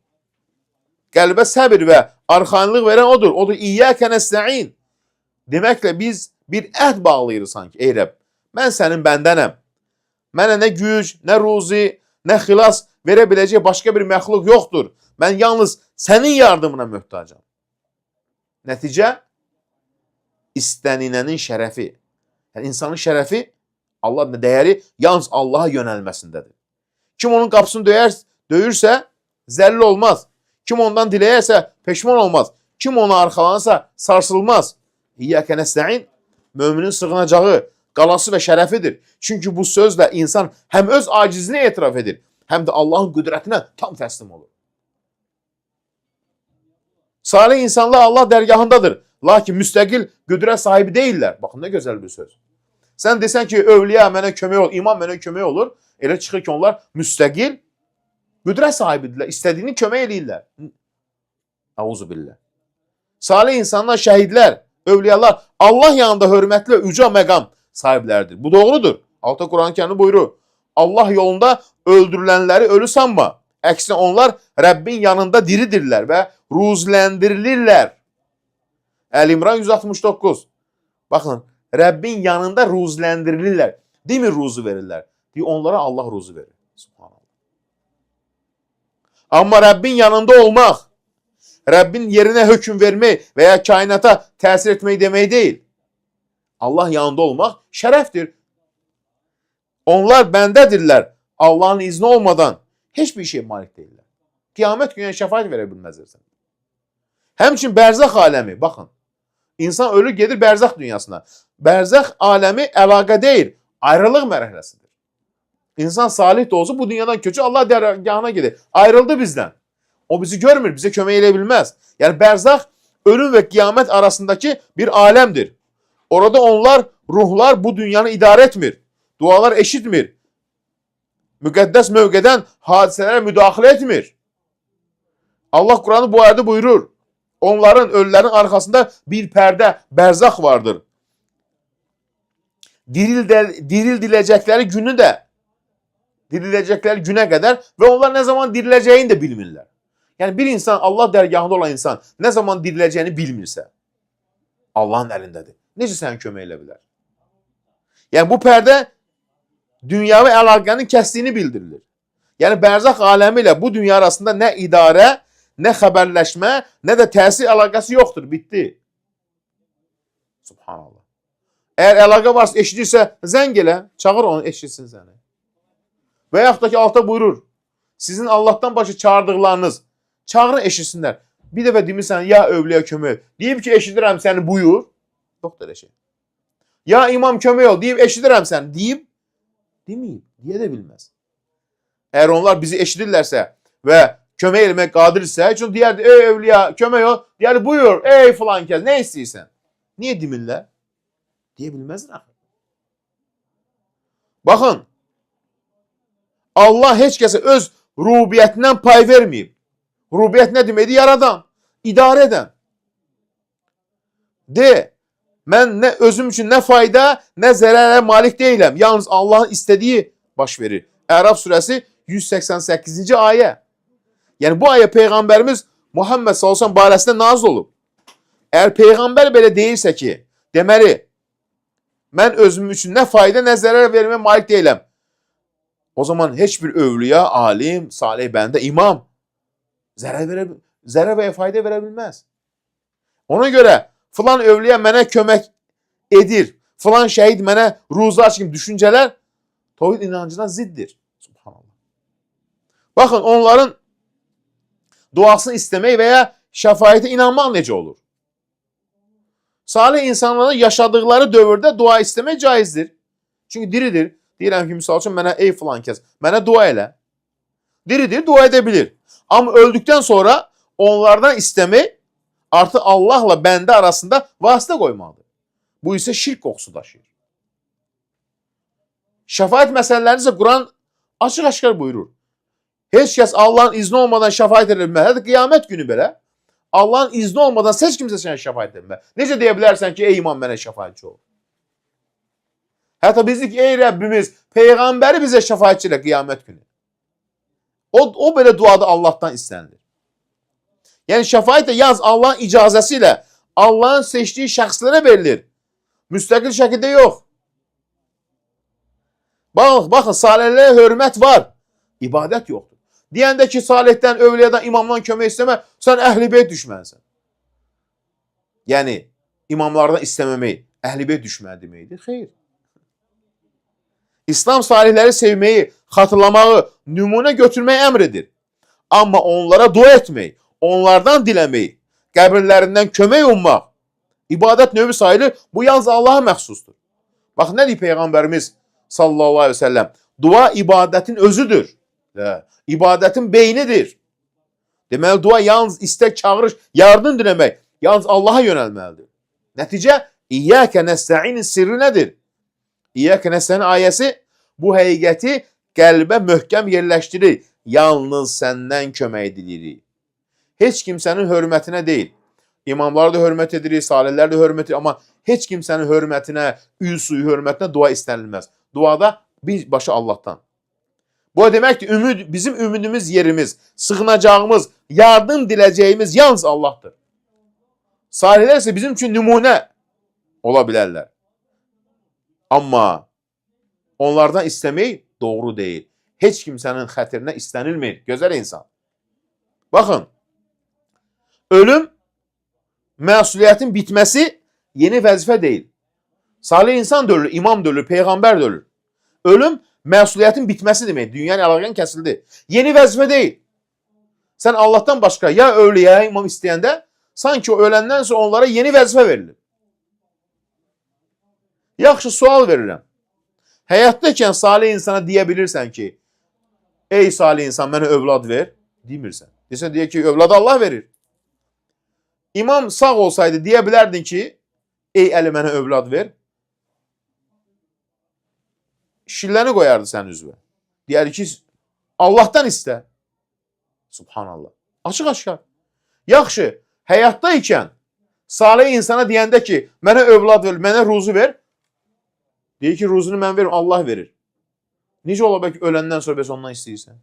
Qəlbə səbir və arxanlıq verən odur. Odur, İyyəkə nəstəin. Deməklə biz bir əhd bağlayırıq sanki. Ey Rəbb, mən sənin bəndənəm. Mənə nə güc, nə ruzi, nə xilas verə biləcək başqa bir məxluq yoxdur. Mən yalnız sənin yardımına möhtacam. Nəticə, istənilənin şərəfi. Yəni, insanın şərəfi, Allah dəyəri yalnız Allaha yönəlməsindədir. Kim onun qapısını döyürsə, zəlil olmaz. Kim ondan diləyərsə, peşman olmaz. Kim ona arxalanırsa, sarsılmaz. İyyəkə nəstəin, müminin sığınacağı, qalası və şərəfidir. Çünki bu sözlə insan həm öz acizini etiraf edir, həm də Allahın qüdrətinə tam təslim olur. Salih insanlar Allah dərgahındadır. Lakin müstəqil qüdrət sahibi deyirlər. Baxın, nə gözəl bir söz. Sən desən ki, övliya mənə kömək olur, iman mənə kömək olur. Elə çıxır ki, onlar müstəqil qüdrət sahibidirlər. İstədiyini kömək eləyirlər. Əuzu billah. Salih insanlar, şəhidlər, övliyalar Allah yanında hörmətli və uca məqam sahiblərdir. Bu doğrudur. Altta Quran-Kərimdə buyurur. Allah yolunda öldürülənləri ölü sanma. Əksinə onlar Rəbbin yanında diridirlər və ruzləndirilirlər. Əl-İmran 169. Baxın, Rəbbin yanında ruzləndirilirlər. Demir ruzu verirlər. Deyir, onlara Allah ruzu verir. Subhanallah. Amma Rəbbin yanında olmaq, Rəbbin yerinə hökm vermək və ya kainata təsir etmək demək deyil. Allah yanında olmaq şərəfdir. Onlar bəndədirlər. Allahın izni olmadan heç bir şey malik deyirlər. Qiyamət günü şəfaət verə bilməzlər sənə. Həmçinin bərzəx aləmi, baxın. İnsan ölür, gedir bərzəx dünyasına. Bərzəx aləmi əlaqə deyil, ayrılıq mərhələsidir. İnsan salih də olsa bu dünyadan köçür, Allah dərgahına gedir. Ayrıldı bizdən. O bizi görmür, bizə kömək edə bilməz. Yəni bərzəx ölüm və qiyamət arasındakı bir aləmdir. Orada onlar, ruhlar bu dünyanı idarə etmir. Dualar eşitmir. Müqəddəs mövqedən hadisələrə müdaxilə etmir. Allah Qur'anı bu ayədə buyurur. Onların, ölülərin arxasında bir pərdə, bərzəx vardır. Dirildiləcəkləri günü də, diriləcəkləri günə qədər və onlar nə zaman diriləcəyini də bilmirlər. Yəni bir insan, Allah dərgahında olan insan nə zaman diriləcəyini bilmirsə, Allahın əlindədir. Necə səni kömək elə bilər? Yəni bu pərdə dünyavi əlaqənin kəsdiyini bildirilir. Yəni bərzəx aləmi ilə bu dünya arasında nə idarə, nə xəbərləşmə, nə də təsir əlaqəsi yoxdur. Bitdi. Subhanallah. Əgər əlaqə varsa, eşidirsə, zəng elə, çağır onu, eşitsin səni. Və yaxud da ki, alta buyurur. Sizin Allahdan başa çağırdıqlarınız, çağırın, eşitsinlər. Bir dəfə demirsən, ya övliya kömək ol. Deyib ki, eşidirəm səni, buyur. Yoxdur elə şey. Ya imam kömək ol, deyib eşidirəm səni. Deyib, deməyib, deyə də bilməz. Əgər onlar bizi eşidirlərsə və kömək eləmək qadirsə, heç onu deyərdi, ey övliya, kömək ol. Deyərdi, buyur, ey filan kəs, nə istəyirsən? Niyə demirlər? Deyə bilməzlər. Baxın, Allah heç kəsə öz rubiyyətindən pay verməyib. Rubiyyət nə deməkdir? Yaradan, idarə edən. Mən nə özüm üçün nə fayda, nə zərərə malik deyiləm. Yalnız Allahın istədiyi baş verir. Əraf surəsi 188-ci ayə. Yəni bu ayə Peyğəmbərimiz Muhammed sallallahu barəsində nazil olub. Əgər Peyğəmbər belə deyirsə ki, deməli, mən özüm üçün nə fayda, nə zərər vermə malik deyiləm. O zaman heç bir övliya, alim, salih bəndə, imam zərər və fayda verə bilməz. Ona görə filan övliya mənə kömək edir, filan şəhid mənə ruza kimi düşüncələr tövhid inancına ziddir. Subhanallah. Baxın, onların duasını istəmək və ya şəfaətə inanmaq necə olur? Salih insanların yaşadıkları dövrdə dua istəmək caizdir. Çünki diridir. Deyirəm ki, misal üçün mənə ey filan kəs, mənə dua elə. Diridir, dua edə bilir. Amma öldükdən sonra onlardan istəmək artıq Allahla bəndə arasında vasitə qoymaqdır. Bu isə şirk qoxusu daşıyır. Şəfaət məsələlərini isə Quran açıq-aşkar buyurur. Heç kəs Allahın izni olmadan şəfaət edə bilməz. Hətta qiyamət günü belə Allahın izni olmadan heç kimsə sənə şəfaət edə bilməz. Necə deyə bilərsən ki, ey imam mənə şəfaətçi ol? Hətta biz dedik, ey Rəbbimiz, Peyğəmbəri bizə şəfaətçi elə qiyamət günü. O belə duada Allahdan istənilir. Yəni şəfaət də yalnız Allahın icazəsi ilə Allahın seçdiyi şəxslərə verilir. Müstəqil şəkildə yox. Baxın, salihlərə hörmət var. İbadət yoxdur. Deyəndə ki, salihdən, övliyadan, imamdan kömək istəmə, sən əhl-i-beyt düşmənsən. Yəni, imamlardan istəməmək, əhl-i-beyt düşmən deməkdir. Xeyr. İslam salihləri sevməyi, xatırlamağı, nümunə götürməyi əmr edir. Amma onlara dua etmək, onlardan diləmək, qəbirlərindən kömək ummaq, ibadət növü sayılır, bu yalnız Allaha məxsusdur. Bax, nə deyir Peyğəmbərimiz sallallahu aleyhi ve sellem? Dua ibadətin özüdür. İbadətin beynidir. Deməli, dua yalnız istək, çağırış, yardım diləmək, yalnız Allaha yönəlməlidir. Nəticə, İyyəkə nəstəinin sirri nədir? İyyəkə nəstəinin ayəsi bu həqiqəti qəlbə möhkəm yerləşdirir. Yalnız səndən kömək edirik. Heç kimsənin hörmətinə deyil. İmamları da hörmət edirik, salihlər də hörmət edirik. Amma heç kimsənin hörmətinə, üsuyu hörmətinə dua istənilməz. Duada birbaşa Allahdan. Bu deməkdir, bizim ümidimiz, yerimiz, sığınacağımız, yardım diləcəyimiz yalnız Allahdır. Salihlər isə bizim üçün nümunə ola bilərlər. Amma onlardan istəmək doğru deyil. Heç kimsənin xətrinə istənilmir. Gözəl insan. Baxın, ölüm, məsuliyyətin bitməsi yeni vəzifə deyil. Salih insan da ölür, imam da ölür, peyğəmbər də ölür. Ölüm, məsuliyyətin bitməsi demək. Dünyanın əlaqən kəsildi. Yeni vəzifə deyil. Sən Allahdan başqa ya övliyə, imam istəyəndə sanki o öləndən sonra onlara yeni vəzifə verilir. Yaxşı, sual verirəm. Həyatdakən salih insana deyə bilirsən ki, ey salih insan, mənə övlad ver, demirsən. Deyək ki, övladı Allah verir. İmam sağ olsaydı deyə bilərdin ki, ey Əli, mənə övlad ver. Şilləni qoyardı sənin üzvə. Deyərdi ki, Allahdan istə. Subhanallah. Açıq aşkar. Yaxşı, həyatda ikən salih insana deyəndə ki, mənə övlad ver, mənə ruzu ver. Deyir ki, ruzunu mən verim, Allah verir. Necə ola bilər ki, öləndən sonra bəs ondan istəyirsən?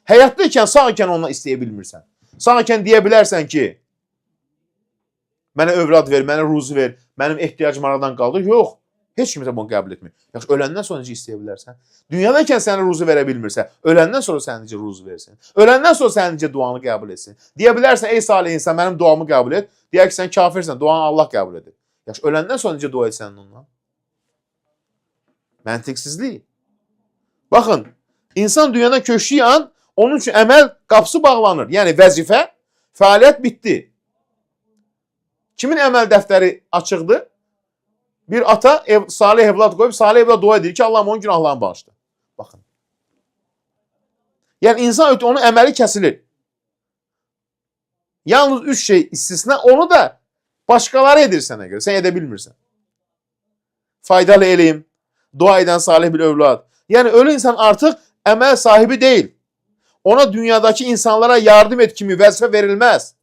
Həyatda ikən, sağ ikən ondan istəyə bilmirsən. Sağ ikən deyə bilərsən ki, mənə övlad ver, mənə ruzu ver, mənim ehtiyacım aradan qaldır. Yox, heç kimsə bunu qəbul etmir. Yaxşı, öləndən sonra necə istəyə bilərsən? Dünyadakən sənə ruzu verə bilmirsə, öləndən sonra sənə necə ruzu versin? Öləndən sonra sənə necə duanı qəbul etsin? Deyə bilərsən, ey salih insan, mənim duamı qəbul et. Deyək ki, sən kafirsən, duanı Allah qəbul edir. Yaxşı, öləndən sonra necə dua etsən ondan? Məntiqsizlik. Baxın, insan dünyadan köçdüyü an onun üçün əməl qapısı bağlanır. Yəni vəzifə, fəaliyyət bitdi. Kimin əməl dəftəri açıqdır? Bir ata salih evlad qoyub, salih evlad dua edir ki, Allah'ım onun günahlarını bağışla. Baxın. Yəni insan onun əməli kəsilir. Yalnız 3 şey istisna, onu da başqaları edir sənə görə. Sən edə bilmirsən. Faydalı elm, dua edən salih bir övlad. Yəni ölü insan artıq əməl sahibi deyil. Ona dünyadakı insanlara yardım et kimi vəzifə verilməz.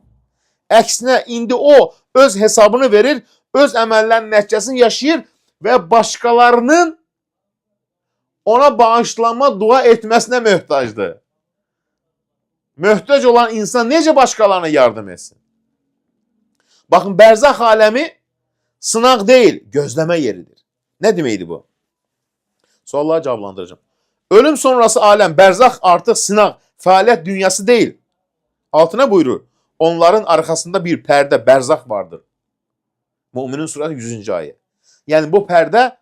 Əksinə indi o öz hesabını verir, öz əməllərinin nəticəsini yaşayır və başqalarının ona bağışlanma dua etməsinə möhtacdır. Möhtac olan insan necə başqalarına yardım etsin? Baxın, bərzəx aləmi sınaq deyil, gözləmə yeridir. Nə deməkdir bu? Sualları cavablandıracağım. Ölüm sonrası aləm, bərzəx artıq sınaq, fəaliyyət dünyası deyil. Altına buyurur, onların arxasında bir pərdə, bərzəx vardır. Müminin surəsi 100-cü ayə. Yəni bu pərdə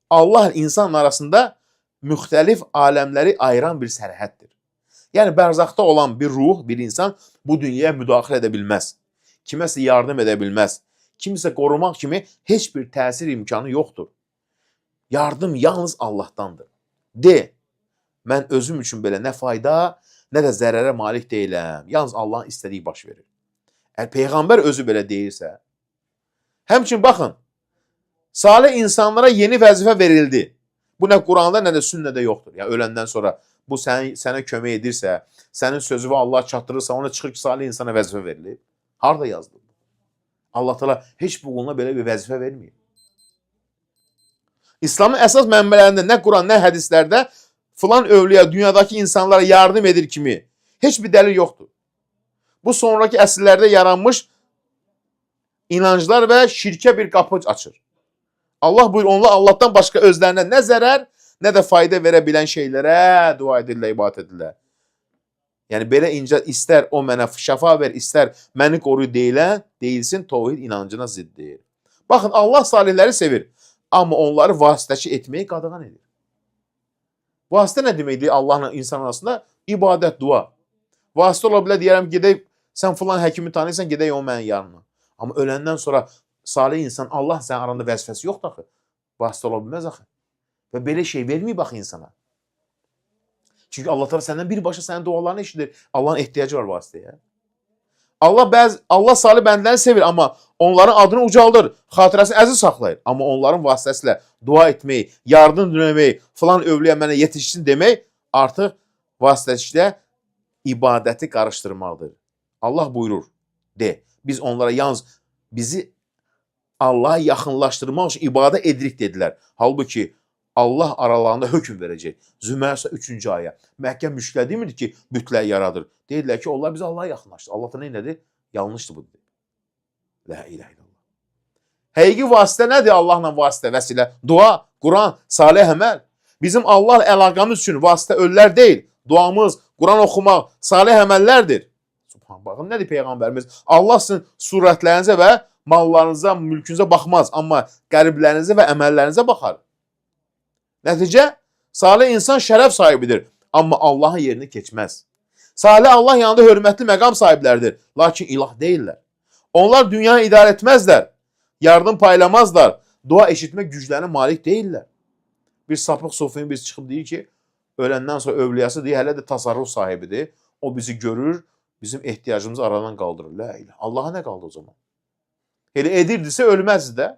Allah insan arasında müxtəlif aləmləri ayıran bir sərhəddir. Yəni bərzəxdə olan bir ruh, bir insan bu dünyaya müdaxilə edə bilməz. Kiməsə yardım edə bilməz. Kimsə qorumaq kimi heç bir təsir imkanı yoxdur. Yardım yalnız Allahdandır. De, mən özüm üçün belə nə fayda, nə də zərərə malik deyiləm. Yalnız Allahın istədiyi baş verir. Əgər Peyğəmbər özü belə deyirsə, həmçin baxın, salih insanlara yeni vəzifə verildi. Bu nə Quranda, nə də sünnədə yoxdur. Yəni öləndən sonra bu sənə kömək edirsə, sənin sözünü Allah çatdırırsa, ona çıxır ki, salih insana vəzifə verilir. Harada yazılır? Allah Teala heç bu quluna belə bir vəzifə vermir. İslamın əsas mənbələrində nə Quran, nə hədislərdə filan övliya dünyadakı insanlara yardım edir kimi heç bir dəlil yoxdur. Bu sonraki əsrlərdə yaranmış inanclar və şirkə bir qapı açır. Allah buyur, onlar Allahdan başqa özlərinə nə zərər, nə də fayda verə bilən şeylərə dua edirlər, ibadət edirlər. Yəni belə incə, istər o mənə şəfa ver, istər məni qoru deyilsin, təvhid inancına ziddir. Baxın, Allah salihləri sevir, amma onları vasitəçi etməyi qadağan edir. Vasitə nə deməkdir Allahla insan arasında? İbadət, dua. Vasitə ola bilər, deyərəm, gedək, sən filan həkimi tanıyırsan, gedək o mənim yanına. Amma öləndən sonra salih insan, Allah sənin aranda vəzifəsi yoxdur axı. Vasitə ola bilməz axı. Və belə şey verməyib axı insana. Çünki Allah Teala səndən birbaşa sənin dualarını eşidir. Allahın ehtiyacı var vasitəyə. Allah salih bəndəni sevir, amma onların adını ucaldır, xatirəsini əziz saxlayır. Amma onların vasitəsilə dua etmək, yardım diləmək, filan övliyə mənə yetişsin demək artıq vasitəçilə ibadəti qarışdırmaqdır. Allah buyurur, de, biz onlara yalnız bizi Allah'a yaxınlaşdırmaq üçün ibadə edirik dedilər. Halbuki Allah aralarında hökm verəcək. Zümer 3-cü ayə. Məkkə müşriklər demir ki, bütlər yaradır. Deyirlər ki, onlar bizi Allah'a yaxınlaşdır. Allah da nə nədir? Yanlışdır bu. La ilahe illallah. Həqiqi vasitə nədir Allahla vasitə, vəsilə? Dua, Quran, salih əməl. Bizim Allah əlaqəmiz üçün vasitə ölülər deyil. Duamız, Quran oxumaq, salih əməllərdir. Subhan, baxın, nədir Peyğəmbərimiz? Allah sizin surətlərinizə və mallarınıza, mülkünüzə baxmaz. Amma qəlblərinizə və əməllərinizə baxar. Nəticə, salih insan şərəf sahibidir. Amma Allahın yerini keçməz. Salih Allah yanında hörmətli məqam sahibləridir. Lakin ilah deyirlər. Onlar dünyanı idarə etməzlər. Yardım paylamazlar. Dua eşitmə güclərinə malik deyirlər. Bir sapıq sofinin biz çıxıb deyir ki, öləndən sonra övliyası deyir, hələ də tasarruf sahibidir. O bizi görür, bizim ehtiyacımızı aradan qaldırır. La ilah. Allaha nə qaldı o zaman? Elə edirdisə ölməzdi də.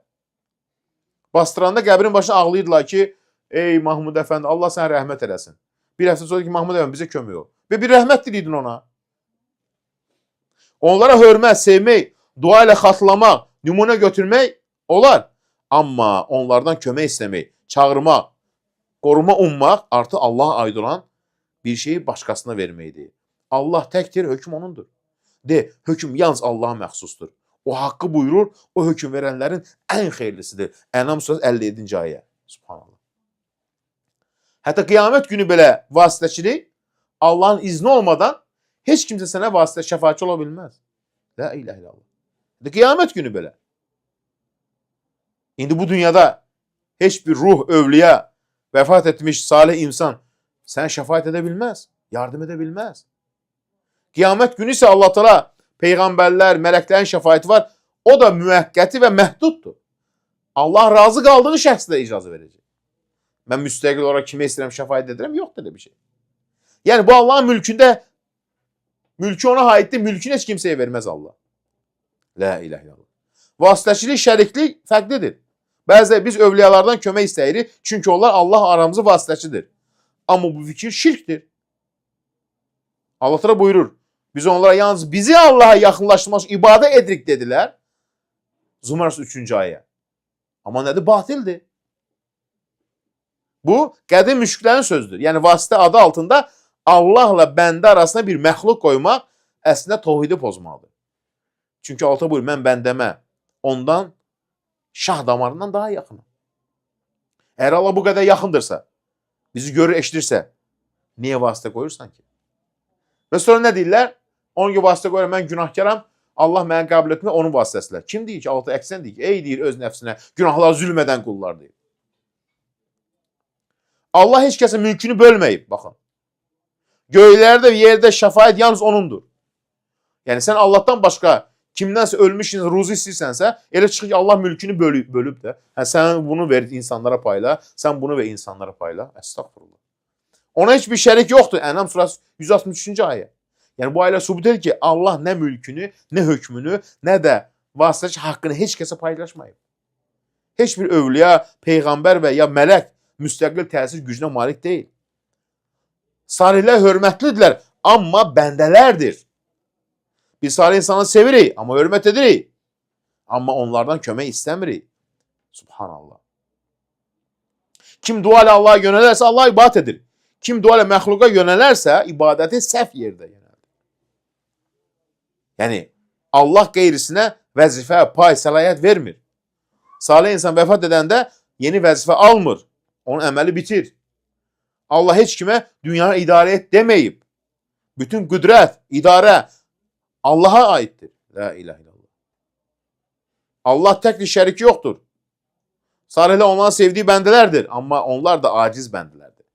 Bastıranda qəbrin başına ağlayırdılar ki, ey Mahmud Əfəndi, Allah sənə rəhmət eləsin. Bir həftə sonra ki, Mahmud Əfəndi bizə kömək ol. Və bir rəhmət diliydin ona. Onlara hörmət, sevmək, dua ilə xatırlamaq, nümunə götürmək olar. Amma onlardan kömək istəmək, çağırmaq, qoruma ummaq artıq Allaha aid olan bir şeyi başqasına verməkdir. Allah təkdir, hökm onundur. De, hökm yalnız Allaha məxsusdur. O haqqı buyurur, o hökm verənlərin ən xeyirlisidir. Ənam surəsi 57-ci ayə. Subhanallah. Hətta qiyamət günü belə vasitəçilik Allahın izni olmadan heç kimsə sənə vasitə şəfaatçı ola bilməz. La ilahe illallah. Qiyamət günü belə. İndi bu dünyada heç bir ruh, övliya, vəfat etmiş salih insan sənə şəfaat edə bilməz, yardım edə bilməz. Qiyamət günü isə Allah Teala peyğəmbərlər, mələklərin şəfaəti var. O da müvəqqəti və məhduddur. Allah razı qaldığı şəxslə icazə verəcək. Mən müstəqil olaraq kimə istəyirəm şəfaət edirəm, yoxdur elə bir şey. Yəni bu Allahın mülkündə, mülkü ona aiddir, mülkünü heç kimsəyə verməz Allah. La ilahe illallah. Vasitəçilik, şəriklik fərqlidir. Bəzən biz övliyalardan kömək istəyirik, çünki onlar Allah aramızı vasitəçidir. Amma bu fikir şirkdir. Allah Teala buyurur, biz onlara yalnız bizi Allah'a yaxınlaşdırmaq üçün ibadə edirik dedilər. Zumar 3-cü ayə. Amma nədir? Batildir. Bu, qədim müşriklərin sözdür. Yəni, vasitə adı altında Allahla bəndə arasında bir məxluq qoymaq əslində təvhidi pozmalıdır. Çünki Allah buyurur, mən bəndəmə ondan şah damarından daha yaxınım. Əgər Allah bu qədər yaxındırsa, bizi görür, eşidirsə, niyə vasitə qoyursan ki? Və sonra nə deyirlər? Onun ki, vasitə qoyur, mən günahkaram, Allah məni qəbul etmə, onun vasitəsilər. Kim deyir ki, Allah əksən deyir ki, ey deyir öz nəfsinə, günahlar zülmədən qullar deyir. Allah heç kəsə mülkünü bölməyib, baxın. Göylərdə və yerdə şəfaət yalnız onundur. Yəni, sən Allahdan başqa kimdənsə ölmüş ruzu istəyirsənsə, elə çıxır ki, Allah mülkünü bölüb də. Sən bunu ver insanlara payla, sən bunu ver insanlara payla. Əstəğfurullah. Ona heç bir şərik yoxdur. Ənam surəsi 163-cü ayə. Yəni, bu ayələr sübut edir ki, Allah nə mülkünü, nə hökmünü, nə də vasitəçi haqqını heç kəsə paylaşmayıb. Heç bir övliya, peyğəmbər və ya mələk müstəqil təsir gücünə malik deyil. Salihlər hörmətlidirlər, amma bəndələrdir. Biz salih insanı sevirik, amma hörmət edirik. Amma onlardan kömək istəmirik. Subhanallah. Kim dua ilə Allah'a yönələrsə, Allah ibadət edir. Kim dua ilə məxluqa yönələrsə, ibadəti səhv yerdə yönəlir. Yəni, Allah qeyrisinə vəzifə, pay, səlahiyyət vermir. Salih insan vəfat edəndə yeni vəzifə almır. Onun əməli bitir. Allah heç kimə dünyanı idarə et deməyib. Bütün qüdrət, idarə Allaha aiddir. La ilahe illallah. Allah təkdir, şəriki yoxdur. Salihlər onların sevdiyi bəndələrdir. Amma onlar da aciz bəndələrdir.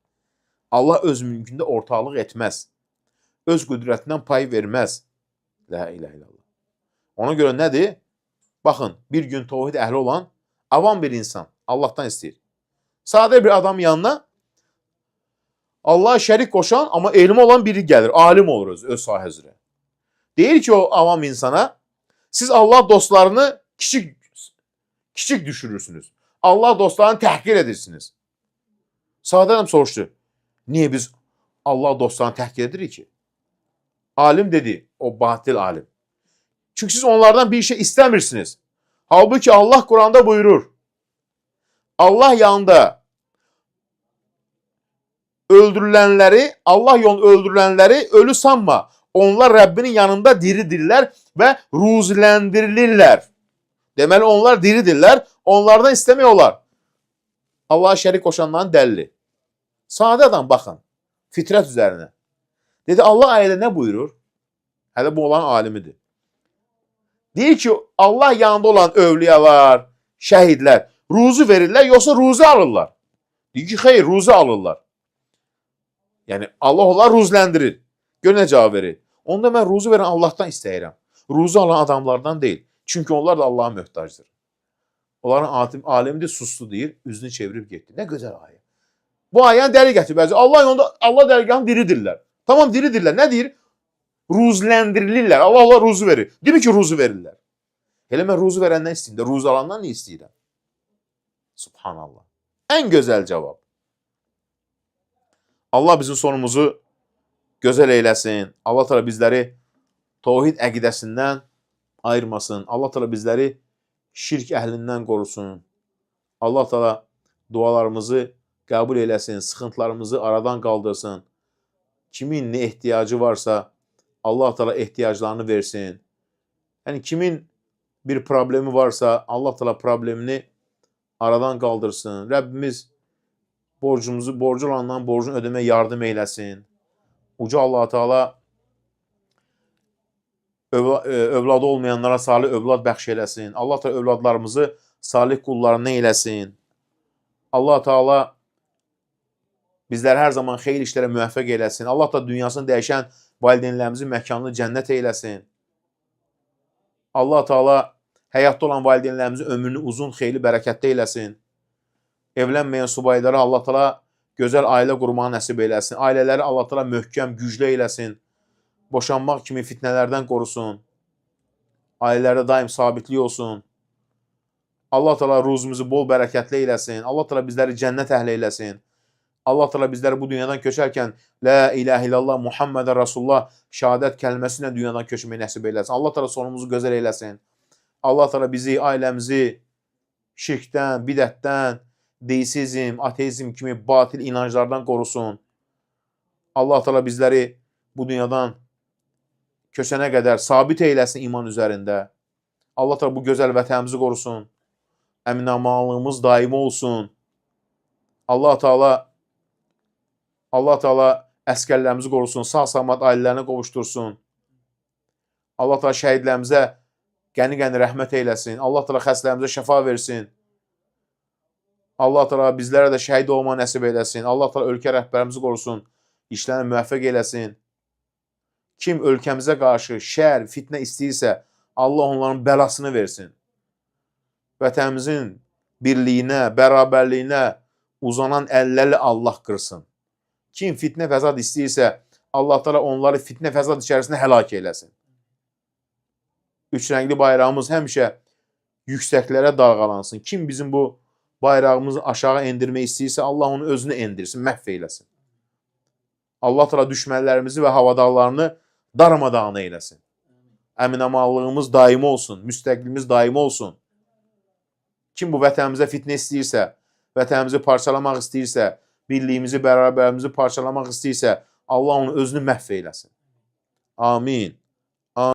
Allah öz mülkündə ortaqlıq etməz. Öz qüdrətindən pay verməz. La ilahe illallah. Ona görə nədir? Baxın, bir gün təvhid əhli olan avam bir insan Allahdan istəyir. Sadə bir adam yanına Allah'a şərik qoşan, amma elmi olan biri gəlir. Alim olur öz sahə üzrə. Deyir ki o avam insana, siz Allah dostlarını kiçik düşürürsünüz. Allah dostlarını təhqir edirsiniz. Sadə adam soruşdu. Niyə biz Allah dostlarını təhqir edirik ki? Alim dedi, o batil alim. Çünki siz onlardan bir şey istəmirsiniz. Halbuki Allah Kur'an'da buyurur. Allah yanında öldürülənləri, Allah yolunda öldürülənləri ölü sanma. Onlar Rəbbinin yanında diridirlər və ruziləndirilirlər. Deməli, onlar diridirlər, onlardan istəmək olar. Allah'a şərik qoşanların dəlili. Sadə adam, baxın, fitrət üzərinə. Dedi, Allah ayədə nə buyurur? Hələ bu olan alimidir. Deyir ki, Allah yanında olan övliyalar, şəhidlər ruzu verirlər, yoxsa ruzu alırlar. Deyir ki, xeyr, ruzu alırlar. Yəni, Allah onlar ruzləndirir. Gör nə cavab verir. Onda mən ruzu verən Allahdan istəyirəm. Ruzu alan adamlardan deyil. Çünki onlar da Allaha möhtacdır. Onların alimdir, sustu deyir, üzünü çevirib getdi. Nə gözəl ayə. Bu ayəni dəli gətir bəzi. Allah dərgahını diridirlər. Tamam diridirlər. Nə deyir? Ruzləndirilirlər. Allah ruzu verir. Demir ki ruzu verirlər. Elə mən ruzu verəndən istəyirəm də ruzu alandan nə istəyirəm? Subhanallah. Ən gözəl cavab. Allah bizim sonumuzu gözəl eyləsin. Allah təala bizləri təvhid əqidəsindən ayırmasın. Allah təala bizləri şirk əhlindən qorusun. Allah təala dualarımızı qəbul eləsin, sıxıntılarımızı aradan qaldırsın. Kimin nə ehtiyacı varsa Allah təala ehtiyaclarını versin. Yəni kimin bir problemi varsa Allah təala problemini aradan qaldırsın. Rəbbimiz borcu olandan borcunu ödəməyə yardım eyləsin. Uca Allah Teala övladı olmayanlara salih övlad bəxş eləsin. Allah Teala övladlarımızı salih qullarına eyləsin. Allah Teala bizləri hər zaman xeyir işlərə müvəffəq eləsin. Allah da dünyasını dəyişən valideynlərimizin məkanını cənnət eyləsin. Allah Teala həyatda olan valideynlərimizin ömrünü uzun, xeyirli, bərəkətli eyləsin. Evlənməyən subaylara Allah Teala gözəl ailə qurmağı nəsib eyləsin. Ailələri Allah Teala möhkəm, güclü eyləsin. Boşanmaq kimi fitnələrdən qorusun. Ailələrdə daim sabitlik olsun. Allah Teala ruzumuzu bol bərəkətli eyləsin. Allah Teala bizləri cənnət əhli eyləsin. Allah Teala bizləri bu dünyadan köçərkən La ilahe illallah Muhammedən Rasulullah şəhadət kəlməsi ilə dünyadan köçməyi nəsib eyləsin. Allah Teala sonumuzu gözəl eyləsin. Allah Teala bizi, ailəmizi şirkdən, bidətdən, deisizm, ateizm kimi batil inanclardan qorusun. Allah Teala bizləri bu dünyadan köçənə qədər sabit eyləsin iman üzərində. Allah Teala bu gözəl vətənimizi qorusun. Əmin-amanlığımız daimi olsun. Allah Teala əskərlərimizi qorusun, sağ-salamat ailələrini qovuştursun. Allah Teala şəhidlərimizə qəni-qəni rəhmət eyləsin. Allah Teala xəstələrimizə şəfa versin. Allah Teala bizlərə də şəhid olma nəsib eyləsin. Allah Teala ölkə rəhbərimizi qorusun, işlərini müvəffəq eyləsin. Kim ölkəmizə qarşı şər, fitnə istəyirsə, Allah onların bəlasını versin. Vətənimizin birliyinə, bərabərliyinə uzanan əlləri Allah qırsın. Kim fitnə fəsad istəyirsə, Allah Teala onları fitnə fəsad içərisində həlak eyləsin. Üç rəngli bayrağımız həmişə yüksəklərə dalğalansın. Kim bizim bu bayrağımızı aşağı endirmək istəyirsə, Allah onu özünü endirsin, məhv eyləsin. Allah Teala düşmənlərimizi və havadarlarını darmadağın eyləsin. Əmin-amallığımız daimi olsun, müstəqilimiz daimi olsun. Kim bu vətənimizə fitnə istəyirsə, vətənimizi parçalamaq istəyirsə, birliyimizi, bərabərimizi parçalamaq istəyirsə, Allah onu özünü məhv eyləsin. Amin.